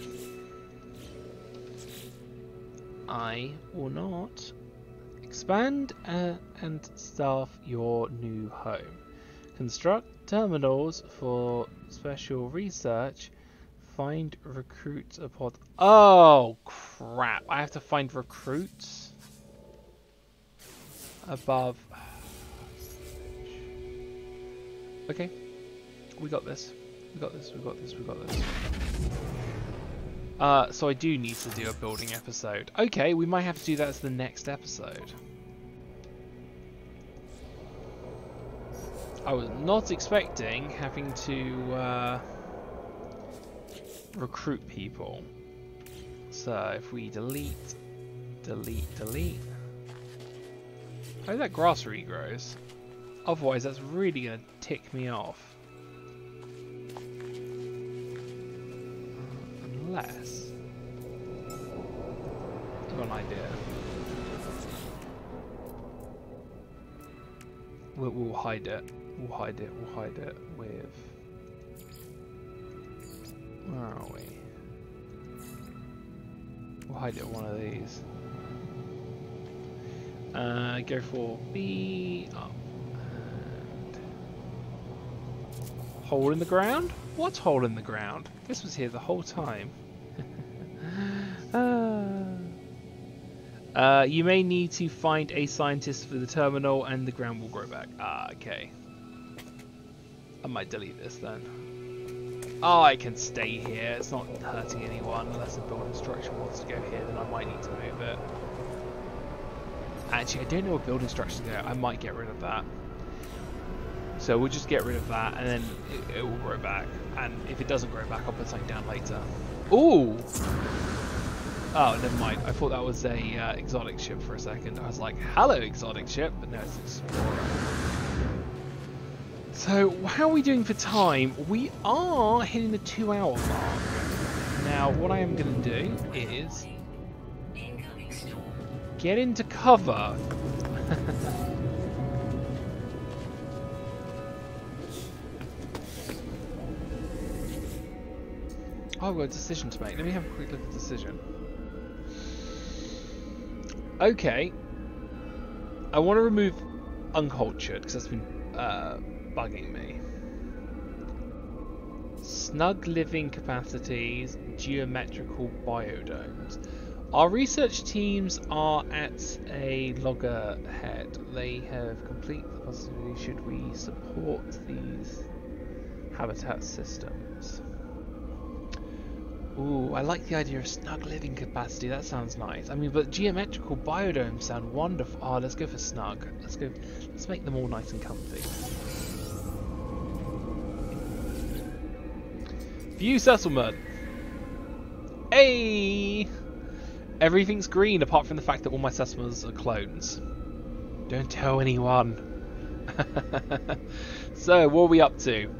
I will not. Expand and staff your new home. Construct terminals for special research. Find recruits upon. Oh crap! I have to find recruits above. Okay, we got this. We got this. We got this. We got this. So I do need to do a building episode. Okay, we might have to do that as the next episode. I was not expecting having to recruit people. So if we delete. Oh, that grass regrows. Otherwise, that's really going to tick me off. Unless I've got an idea. We'll hide it. We'll hide it. We'll hide it with. Where are we? We'll hide it with one of these. Go for B up and hole in the ground? What hole in the ground? This was here the whole time. You may need to find a scientist for the terminal and the ground will grow back. Ah, okay. I might delete this then. Oh, I can stay here. It's not hurting anyone unless a building structure wants to go here, then I might need to move it. Actually, I don't know where building structures go. I might get rid of that. So we'll just get rid of that, and then it will grow back. And if it doesn't grow back, I'll put something down later. Ooh! Oh, never mind. I thought that was a exotic ship for a second. I was like, hello, exotic ship. But no, it's an explorer. So, how are we doing for time? We are hitting the 2-hour mark. Now, what I am going to do is get into cover. Oh, I've got a decision to make. Let me have a quick look at the decision. Okay. I want to remove uncultured because that's been bugging me. Snug living capacities, geometrical biodomes. Our research teams are at a loggerhead. They have completed the possibility should we support these habitat systems. Ooh, I like the idea of snug living capacity. That sounds nice. I mean, but geometrical biodomes sound wonderful. Oh, let's go for snug. Let's make them all nice and comfy. View settlement. Hey! Everything's green apart from the fact that all my settlements are clones. Don't tell anyone. So, what are we up to?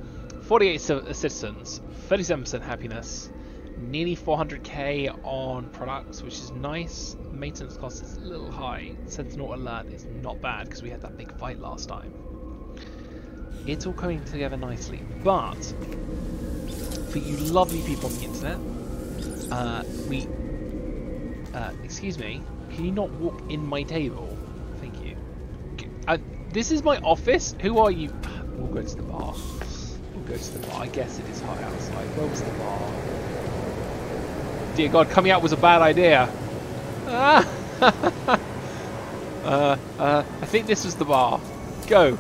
48 citizens, 37% happiness, nearly 400k on products, which is nice. Maintenance cost is a little high. Sentinel alert is not bad because we had that big fight last time. It's all coming together nicely, but for you lovely people on the internet, excuse me, can you not walk in my table? Thank you. This is my office. Who are you? We'll go to the bar. We'll go to the bar. I guess it is hot outside. Where was the bar? Dear God, coming out was a bad idea. I think this was the bar. Go.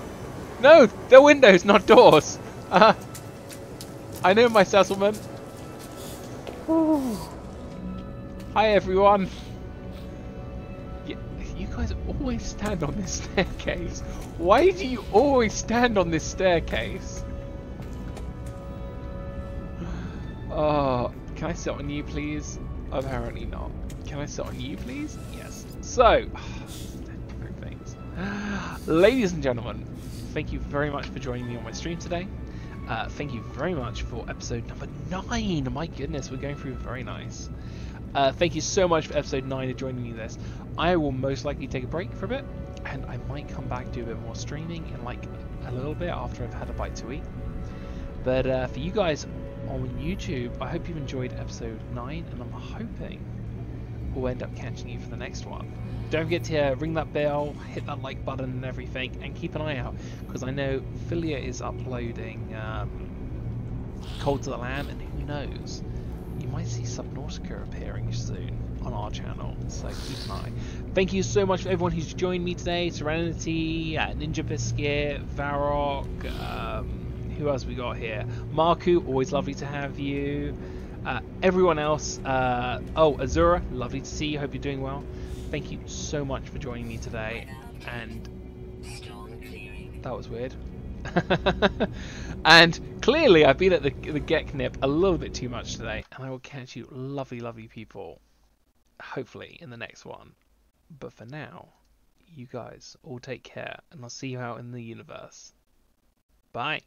No, they're windows, not doors. I know my settlement. Ooh. Hi everyone. You guys always stand on this staircase. Why do you always stand on this staircase? Oh, can I sit on you, please? Apparently not. Can I sit on you, please? Yes. So, things. Ladies and gentlemen, thank you very much for joining me on my stream today. Thank you very much for episode number 9. My goodness, we're going through very nice. Thank you so much for episode 9 of joining me this. I will most likely take a break for a bit, and I might come back do a bit more streaming in like a little bit after I've had a bite to eat. But for you guys on YouTube, I hope you've enjoyed episode 9, and I'm hoping we'll end up catching you for the next one. Don't forget to ring that bell, hit that like button and everything, and keep an eye out, because I know Filia is uploading Cold to the Lamb, and who knows, you might see Subnautica appearing soon on our channel, so keep an eye. Thank you so much for everyone who's joined me today. Serenity, Ninja Biscuit, Varrock, who else we got here? Marku, always lovely to have you. Everyone else, oh, Azura, lovely to see you, hope you're doing well. Thank you so much for joining me today, and that was weird. And clearly I've been at the get knip a little bit too much today, and I will catch you lovely, lovely people, hopefully in the next one. But for now, you guys all take care, and I'll see you out in the universe. Bye.